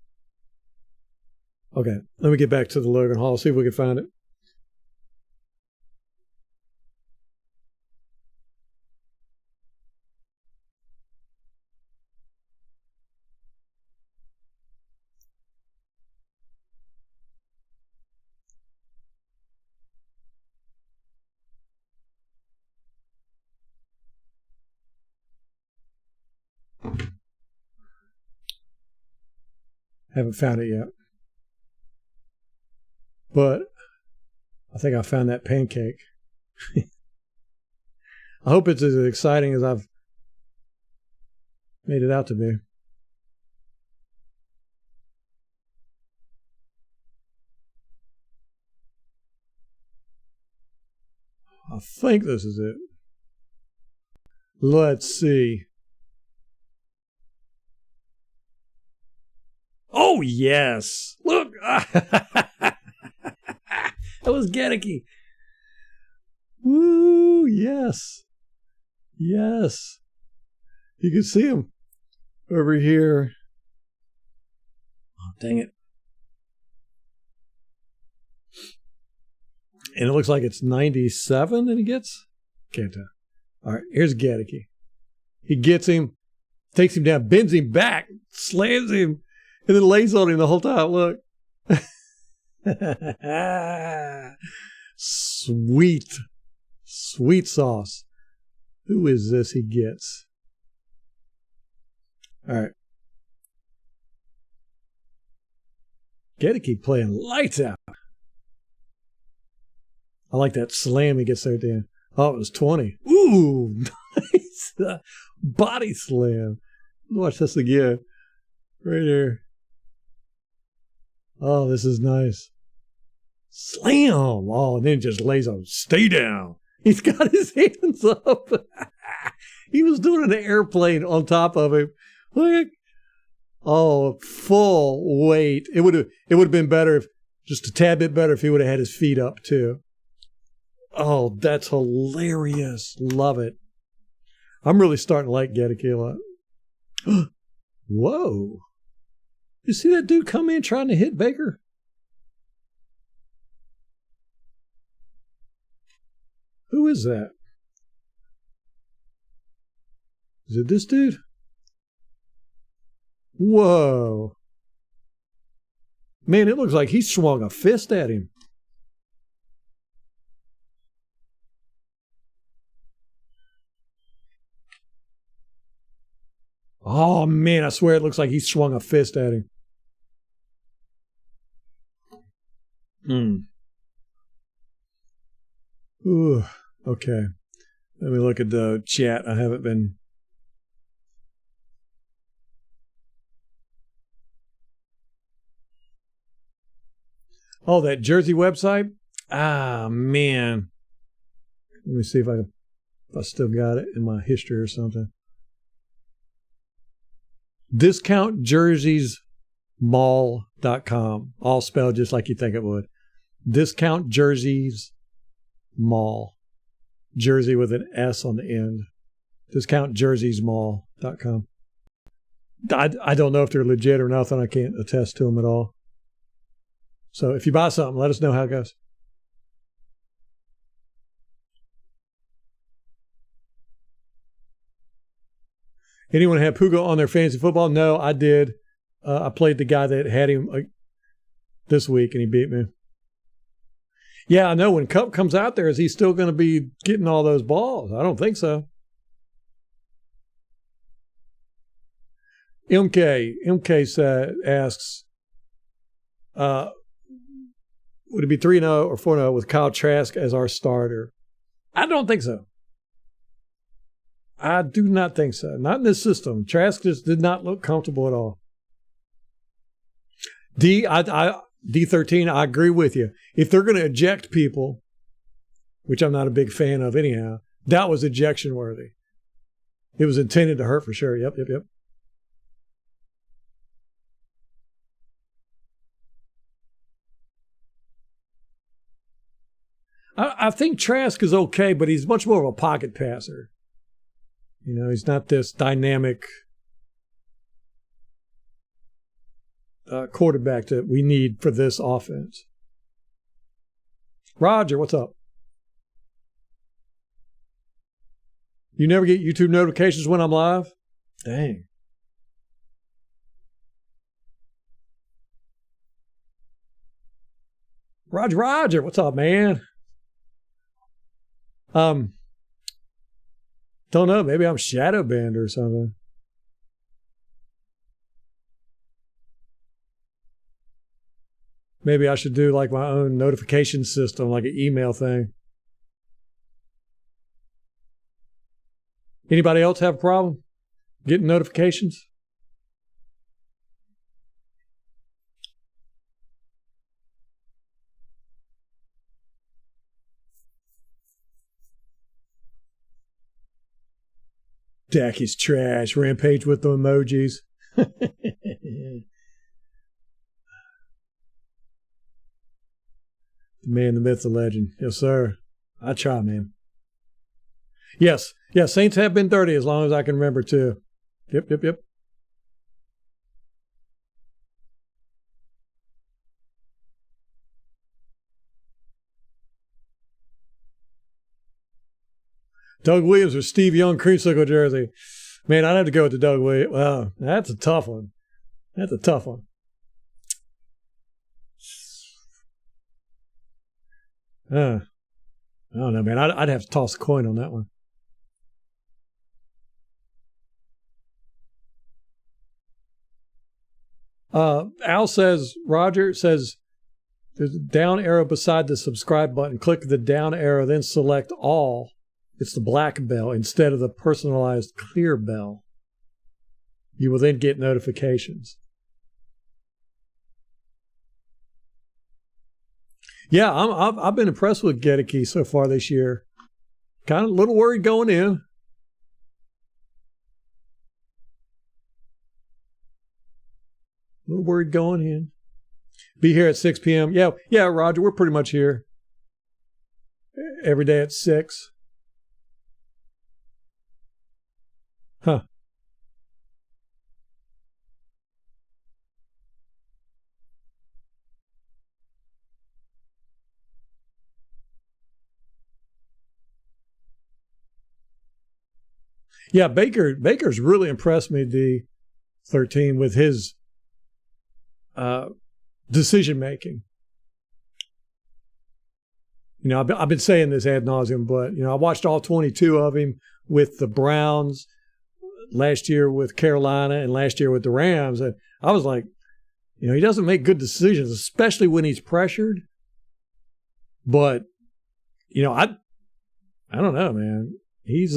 Okay, let me get back to the Logan Hall, see if we can find it. Haven't found it yet. But I think I found that pancake. I hope it's as exciting as I've made it out to be. I think this is it. Let's see. Oh, yes. Look. That was Gedeke. Woo, yes. Yes. You can see him over here. Oh, dang it. And it looks like it's 97 that he gets. Can't tell. All right, here's Gedeke. He gets him, takes him down, bends him back, slams him, and then lays on him the whole time. Look. Sweet. Sweet sauce. Who is this he gets? All right. Gedeke playing lights out. I like that slam he gets there at the end. Oh, it was 20. Ooh, nice. Body slam. Watch this again. Right here. Oh, this is nice. Slam. Oh, and then just lays on. Stay down. He's got his hands up. He was doing an airplane on top of him. Look. Oh, full weight. It would have been better, just a tad bit better, if he would have had his feet up too. Oh, that's hilarious. Love it. I'm really starting to like Gedeke a lot. Whoa. You see that dude come in trying to hit Baker? Who is that? Is it this dude? Whoa. Man, it looks like he swung a fist at him. Oh, man, I swear it looks like he swung a fist at him. Ooh, okay. Let me look at the chat. I haven't been... Oh, that Jersey website? Ah, man. Let me see if I still got it in my history or something. DiscountJerseysMall.com. All spelled just like you think it would. Discount Jerseys Mall. Jersey with an S on the end. DiscountJerseysMall.com. I don't know if they're legit or nothing. I can't attest to them at all. So if you buy something, let us know how it goes. Anyone have Puga on their fantasy football? No, I did. I played the guy that had him this week, and he beat me. Yeah, I know. When Cup comes out there, is he still going to be getting all those balls? I don't think so. MK asks, would it be 3-0 or 4-0 with Kyle Trask as our starter? I don't think so. I do not think so. Not in this system. Trask just did not look comfortable at all. D13, I agree with you. If they're going to eject people, which I'm not a big fan of anyhow, that was ejection worthy. It was intended to hurt for sure. Yep. I think Trask is okay, but he's much more of a pocket passer. You know, he's not this dynamic quarterback that we need for this offense. Roger, what's up? You never get YouTube notifications when I'm live? Dang. Roger, what's up, man? Don't know. Maybe I'm shadow banned or something. Maybe I should do like my own notification system, like an email thing. Anybody else have a problem getting notifications? Dak is trash. Rampage with the emojis. The man, the myth, the legend. Yes, sir. I try, man. Yes. Saints have been dirty as long as I can remember, too. Yep. Doug Williams or Steve Young creamsicle jersey. Man, I'd have to go with the Doug Williams. Wow, that's a tough one. I don't know, man. I'd have to toss a coin on that one. Roger says, there's a down arrow beside the subscribe button. Click the down arrow, then select all. It's the black bell instead of the personalized clear bell. You will then get notifications. Yeah, I've been impressed with Gedeke so far this year. Kind of a little worried going in. Be here at 6 p.m. Yeah, Roger, we're pretty much here. every day at 6. Huh. Yeah, Baker's really impressed me, D13, with his decision making. You know, I've been saying this ad nauseum, but I watched all 22 of him with the Browns last year, with Carolina, and last year with the Rams, and I was like, he doesn't make good decisions, especially when he's pressured. But I don't know, man. He's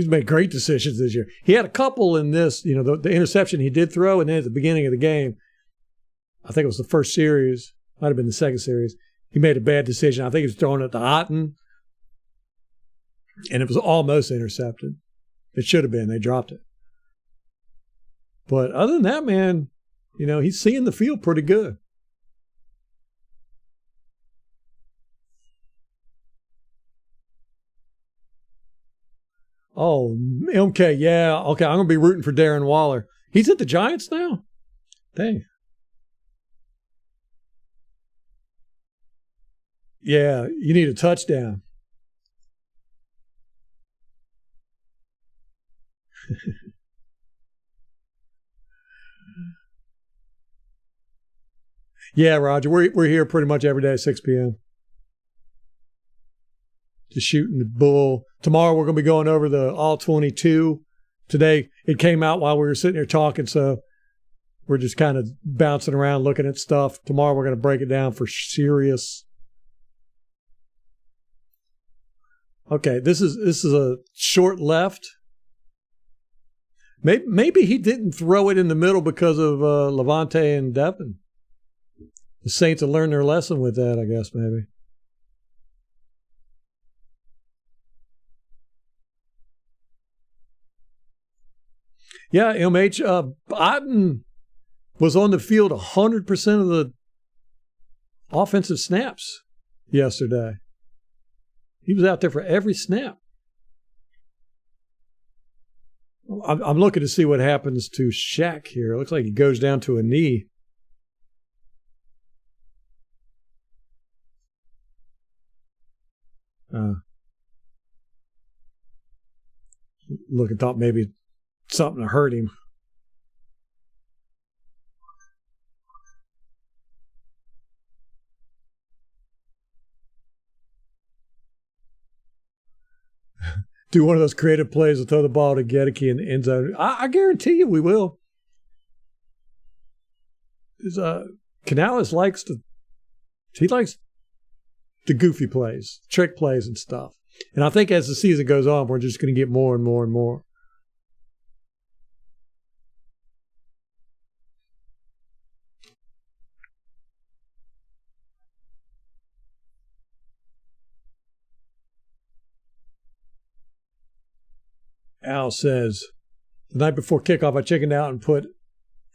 made great decisions this year. He had a couple in this, the interception he did throw, and then at the beginning of the game, I think it was the first series, might have been the second series, he made a bad decision. I think he was throwing it to Otten, and it was almost intercepted. It should have been. They dropped it. But other than that, man, he's seeing the field pretty good. Oh, MK, yeah. Okay, I'm going to be rooting for Darren Waller. He's at the Giants now? Dang. Yeah, you need a touchdown. Yeah, Roger, we're here pretty much every day at 6 p.m. Just shooting the bull. Tomorrow we're going to be going over the all 22. Today it came out while we were sitting here talking, so we're just kind of bouncing around looking at stuff. Tomorrow we're going to break it down for serious. Okay, this is a short left. Maybe he didn't throw it in the middle because of Levante and Devin. The Saints will learn their lesson with that, I guess, maybe. Yeah, MH, Otten was on the field 100% of the offensive snaps yesterday. He was out there for every snap. I'm looking to see what happens to Shaq here. It looks like he goes down to a knee. Look, I thought maybe something to hurt him. Do one of those creative plays to throw the ball to Gedeke in the end zone. I guarantee you we will. Canales likes the goofy plays, trick plays and stuff. And I think as the season goes on, we're just going to get more and more and more. Al says, the night before kickoff, I chickened out and put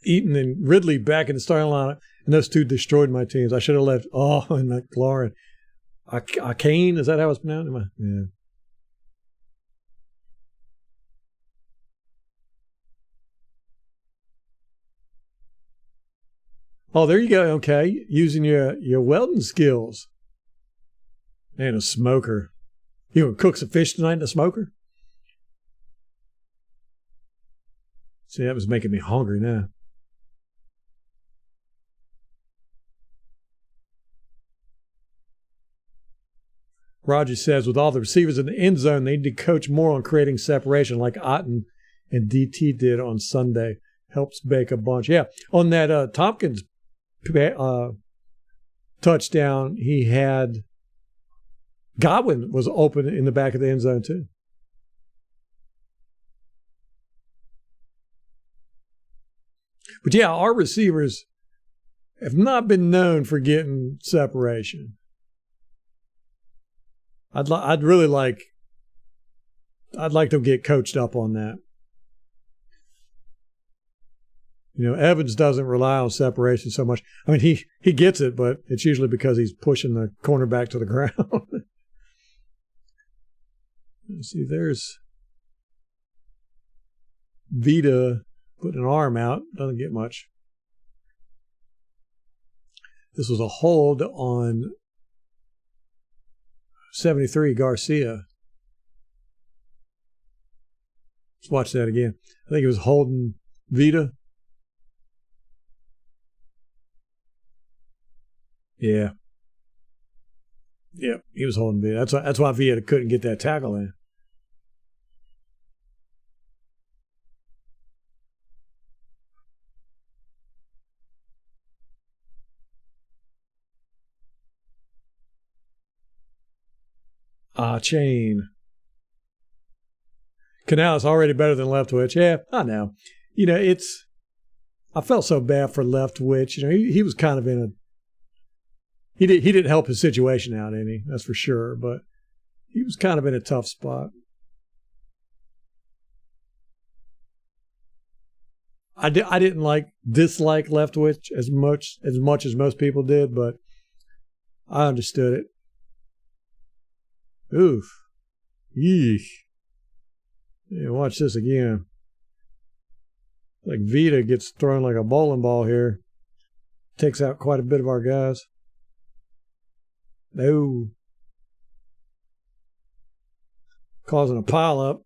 Eaton and Ridley back in the starting lineup, and those two destroyed my teams. I should have left, and McLaurin. Kane, is that how it's pronounced? Yeah. Oh, there you go. Okay, using your welding skills. Man, a smoker. You gonna cook some fish tonight in a smoker? See, that was making me hungry now. Roger says, with all the receivers in the end zone, they need to coach more on creating separation like Otten and DT did on Sunday. Helps bake a bunch. Yeah, on that Tompkins touchdown, he had Godwin was open in the back of the end zone too. But yeah, our receivers have not been known for getting separation. I'd like to get coached up on that. Evans doesn't rely on separation so much. I mean, he gets it, but it's usually because he's pushing the cornerback to the ground. Let's see, there's Vita putting an arm out. Doesn't get much. This was a hold on 73 Garcia. Let's watch that again. I think it was holding Vita. Yeah. Yep, he was holding Vita. That's why Vita couldn't get that tackle in. Chain. Canales already better than Leftwich. Yeah, I know. I felt so bad for Leftwich. He was kind of in a. He didn't help his situation out any, that's for sure. But he was kind of in a tough spot. I didn't dislike Leftwich as much as most people did, but I understood it. Oof. Yeesh. Yeah, watch this again. Like Vita gets thrown like a bowling ball here. Takes out quite a bit of our guys. No. Causing a pile up.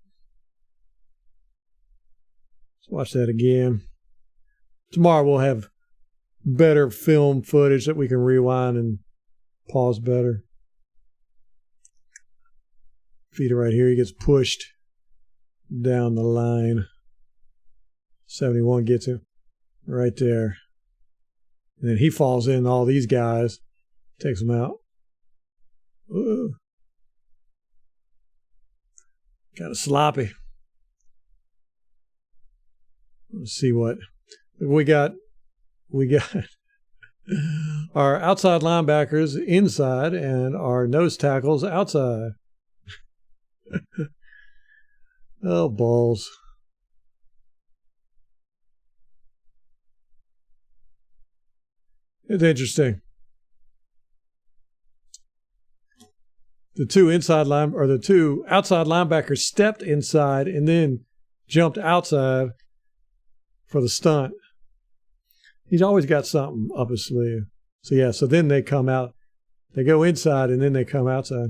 Let's watch that again. Tomorrow we'll have better film footage that we can rewind and pause better. Vita right here, he gets pushed down the line. 71 gets him right there. And then he falls in all these guys, takes them out. Kind of sloppy. Let's see what we got. We got our outside linebackers inside and our nose tackles outside. Oh, balls. It's interesting. The two outside linebackers stepped inside and then jumped outside for the stunt. He's always got something up his sleeve. So then they come out. They go inside and then they come outside.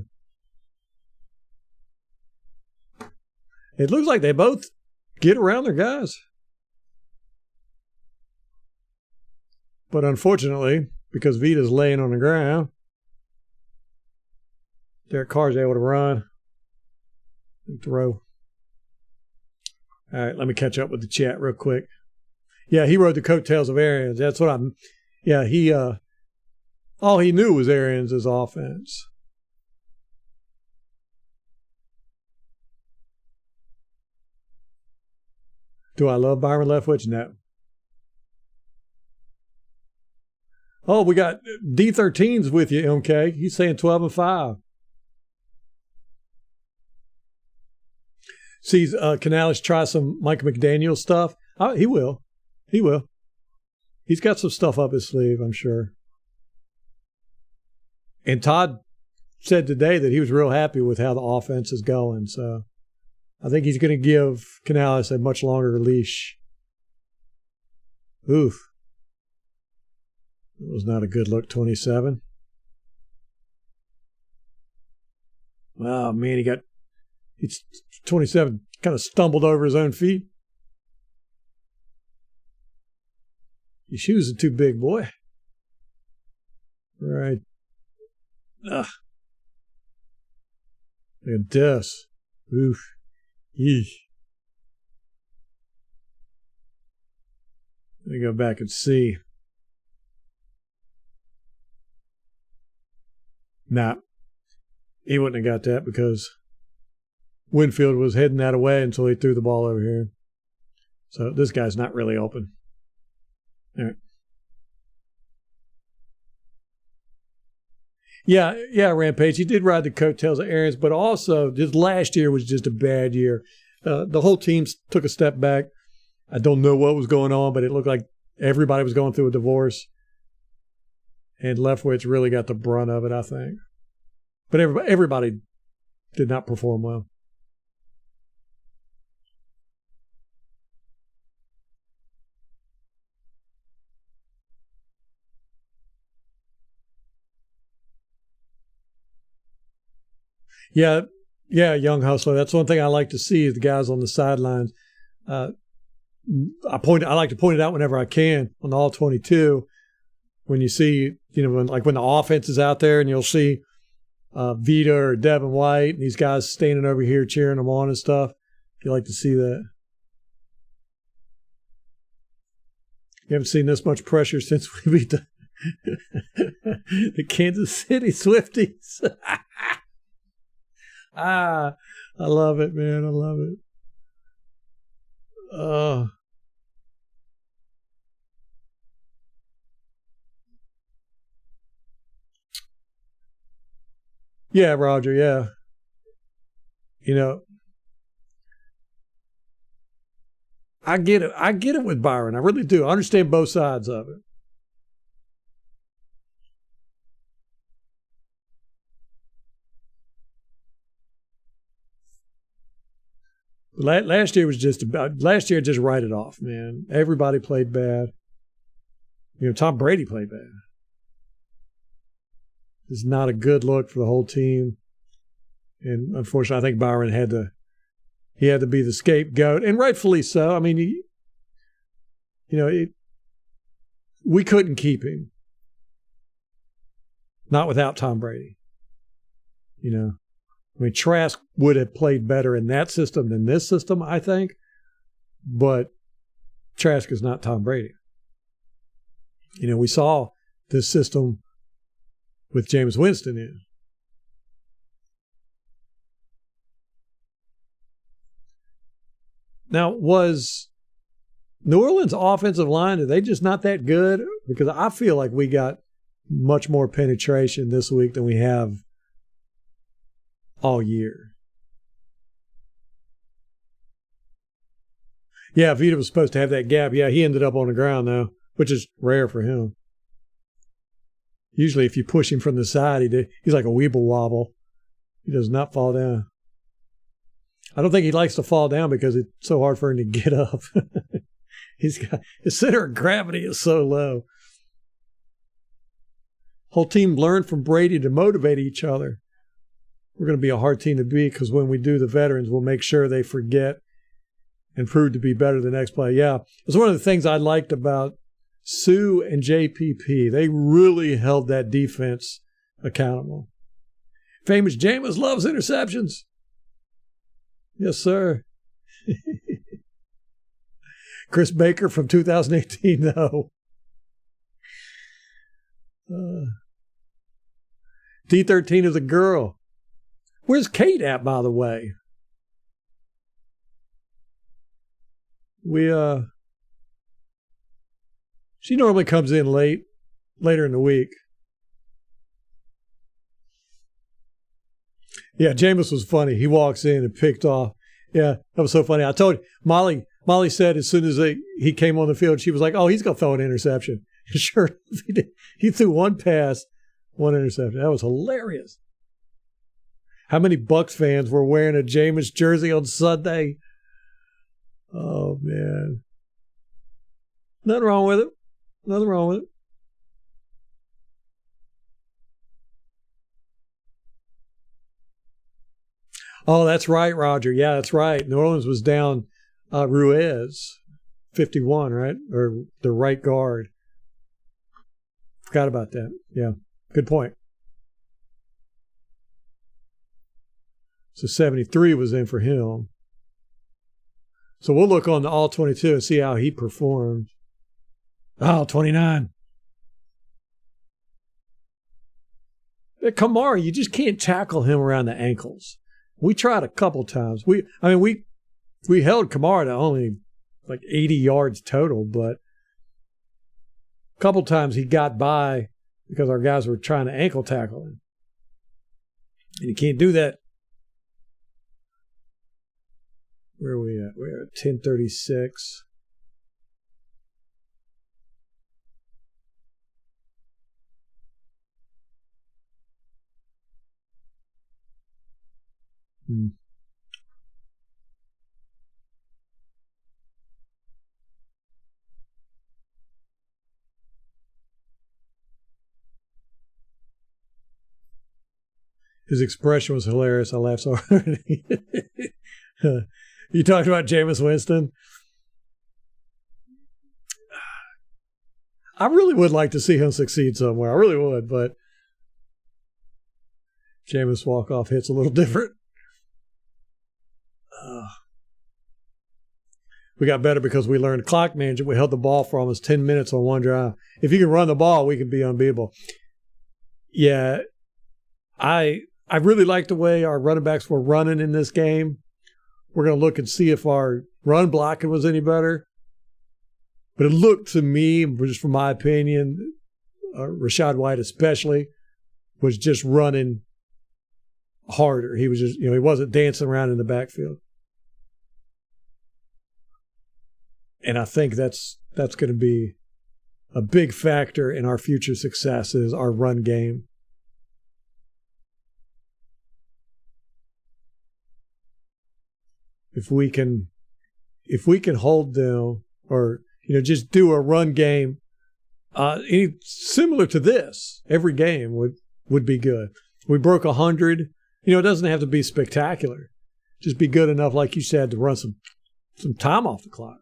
It looks like they both get around their guys. But unfortunately, because Vita's laying on the ground, Derek Carr's able to run and throw. All right, let me catch up with the chat real quick. Yeah, he rode the coattails of Arians. That's what all he knew was Arians' offense. Do I love Byron Leftwich? No. Oh, we got D13's with you, MK. He's saying 12-5. Sees Canales try some Mike McDaniel stuff. He will. He will. He's got some stuff up his sleeve, I'm sure. And Todd said today that he was real happy with how the offense is going. So I think he's going to give Canales a much longer leash. Oof. It was not a good look, 27. Oh, man, he's 27, kind of stumbled over his own feet. Your shoes are too big, boy. Right. Ugh. Look at this. Oof. Yeesh. Let me go back and see. Nah, he wouldn't have got that because Winfield was heading that away until he threw the ball over here. So this guy's not really open. All right. Yeah, Rampage. He did ride the coattails of Arians, but also just last year was just a bad year. The whole team took a step back. I don't know what was going on, but it looked like everybody was going through a divorce. And Leftwich really got the brunt of it, I think. But everybody did not perform well. Yeah, young hustler. That's one thing I like to see is the guys on the sidelines. I like to point it out whenever I can on all 22. When you see, when the offense is out there and you'll see Vita or Devin White and these guys standing over here cheering them on and stuff. You like to see that. You haven't seen this much pressure since we beat the Kansas City Swifties. I love it, man. I love it. Yeah, Roger, yeah. I get it. I get it with Byron. I really do. I understand both sides of it. Last year just write it off, man. Everybody played bad. Tom Brady played bad. It's not a good look for the whole team. And unfortunately, I think Byron had to be the scapegoat, and rightfully so. I mean, we couldn't keep him. Not without Tom Brady. Trask would have played better in that system than this system, I think. But Trask is not Tom Brady. We saw this system with Jameis Winston in. Now, was New Orleans' offensive line, are they just not that good? Because I feel like we got much more penetration this week than we have all year. Yeah, Vita was supposed to have that gap. Yeah, he ended up on the ground, though, which is rare for him. Usually if you push him from the side, he's like a weeble wobble. He does not fall down. I don't think he likes to fall down because it's so hard for him to get up. His center of gravity is so low. Whole team learned from Brady to motivate each other. We're going to be a hard team to beat because when we do the veterans, we'll make sure they forget and prove to be better the next play. Yeah, it was one of the things I liked about Sue and JPP. They really held that defense accountable. Famous Jameis loves interceptions. Yes, sir. Chris Baker from 2018, though. D13 is a girl. Where's Kate at, by the way? She normally comes in later in the week. Yeah, Jameis was funny. He walks in and picked off. Yeah, that was so funny. I told you, Molly said as soon as he came on the field, she was like, oh, he's going to throw an interception. Sure, he did. He threw one pass, one interception. That was hilarious. How many Bucs fans were wearing a Jameis jersey on Sunday? Oh, man. Nothing wrong with it. Nothing wrong with it. Oh, that's right, Roger. Yeah, that's right. New Orleans was down Ruiz, 51, right? Or the right guard. Forgot about that. Yeah, good point. So 73 was in for him. So we'll look on the all 22 and see how he performed. Oh, 29. Kamara, you just can't tackle him around the ankles. We tried a couple times. We held Kamara to only like 80 yards total, but a couple times he got by because our guys were trying to ankle tackle him. And you can't do that. Where are we at? We're at 10:36. Mm. His expression was hilarious. I laughed so hard. You talked about Jameis Winston. I really would like to see him succeed somewhere. I really would, but Jameis walk-off hit's a little different. We got better because we learned clock management. We held the ball for almost 10 minutes on one drive. If you can run the ball, we could be unbeatable. Yeah, I really like the way our running backs were running in this game. We're going to look and see if our run blocking was any better. But it looked to me, just from my opinion, Rachaad White especially, was just running harder. He was just, he wasn't dancing around in the backfield. And I think that's going to be a big factor in our future success is our run game. If we can hold them or just do a run game similar to this every game would be good. We broke 100. It doesn't have to be spectacular. Just be good enough, like you said, to run some time off the clock.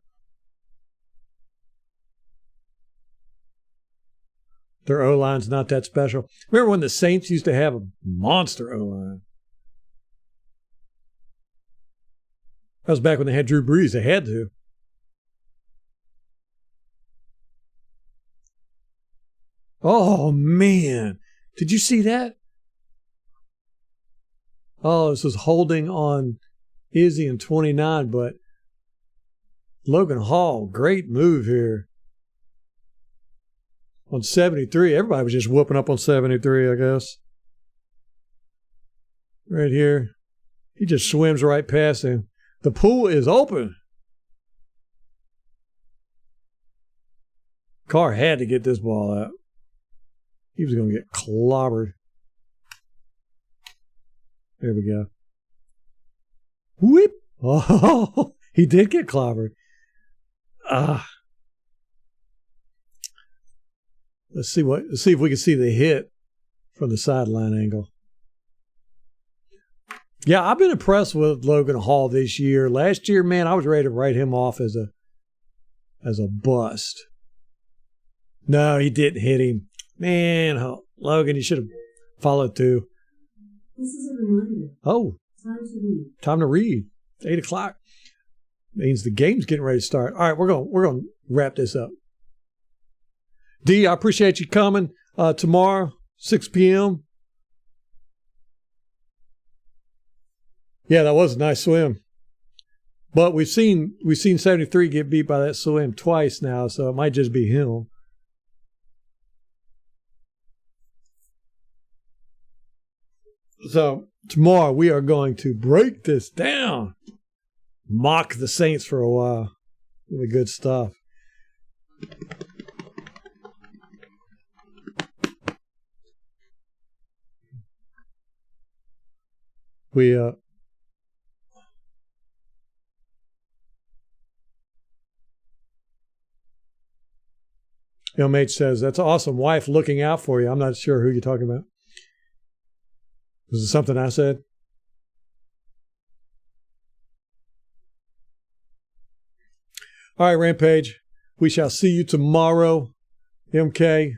Their O-line's not that special. Remember when the Saints used to have a monster O-line? That was back when they had Drew Brees. They had to. Oh, man. Did you see that? Oh, this was holding on Izzy in 29, but Logan Hall, great move here. On 73, everybody was just whooping up on 73, I guess. Right here. He just swims right past him. The pool is open. Carr had to get this ball out. He was going to get clobbered. There we go. Whip! Oh, he did get clobbered. Let's see if we can see the hit from the sideline angle. Yeah, I've been impressed with Logan Hall this year. Last year, man, I was ready to write him off as a bust. No, he didn't hit him. Man, Logan, you should have followed through. This is a reminder. Oh, Time to read. 8 o'clock. Means the game's getting ready to start. All right, we're going to wrap this up. D, I appreciate you coming tomorrow, 6 p.m. Yeah, that was a nice swim. But we've seen 73 get beat by that swim twice now, so it might just be him. So tomorrow we are going to break this down. Mock the Saints for a while. Really good stuff. We mate says, that's awesome. Wife looking out for you. I'm not sure who you're talking about. Was it something I said? All right, Rampage. We shall see you tomorrow. MK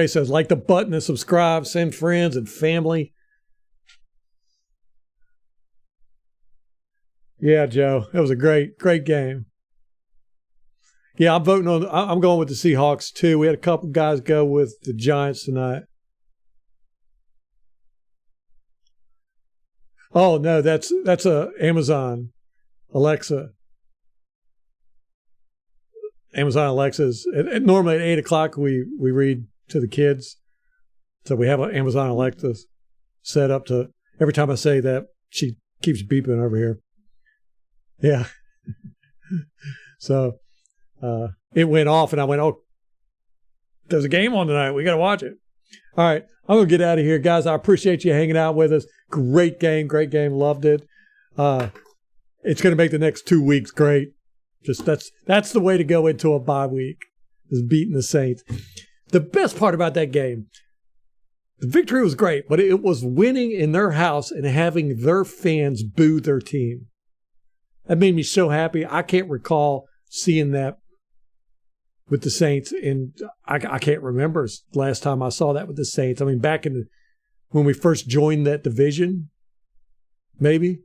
says, like the button and subscribe, send friends and family. Yeah, Joe. That was a great game. Yeah, I'm going with the Seahawks too. We had a couple guys go with the Giants tonight. Oh no, that's a Amazon Alexa. Amazon Alexa's normally at 8 o'clock we read to the kids. So we have an Amazon Alexa set up to every time I say that she keeps beeping over here. Yeah. So it went off and I went, oh, there's a game on tonight. We got to watch it. All right. I'm going to get out of here, guys. I appreciate you hanging out with us. Great game. Loved it. It's going to make the next 2 weeks great. Just that's the way to go into a bye week, is beating the Saints. The best part about that game, the victory was great, but it was winning in their house and having their fans boo their team. That made me so happy. I can't recall seeing that with the Saints, and I can't remember last time I saw that with the Saints. I mean, back when we first joined that division, maybe.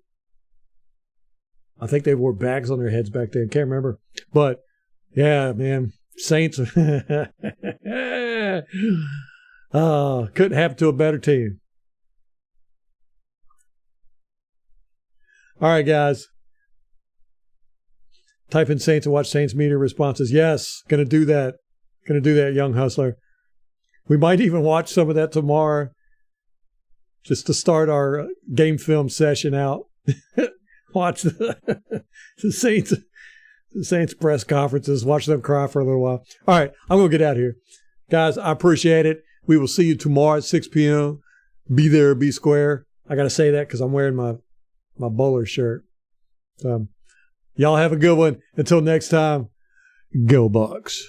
I think they wore bags on their heads back then. Can't remember. But, yeah, man, Saints. Couldn't happen to a better team. All right, guys. Type in Saints and watch Saints media responses. Yes, going to do that. Going to do that, young hustler. We might even watch some of that tomorrow just to start our game film session out. Watch the Saints press conferences. Watch them cry for a little while. All right, I'm going to get out of here. Guys, I appreciate it. We will see you tomorrow at 6 p.m. Be there, be square. I got to say that because I'm wearing my bowler shirt. Y'all have a good one. Until next time, go Bucs.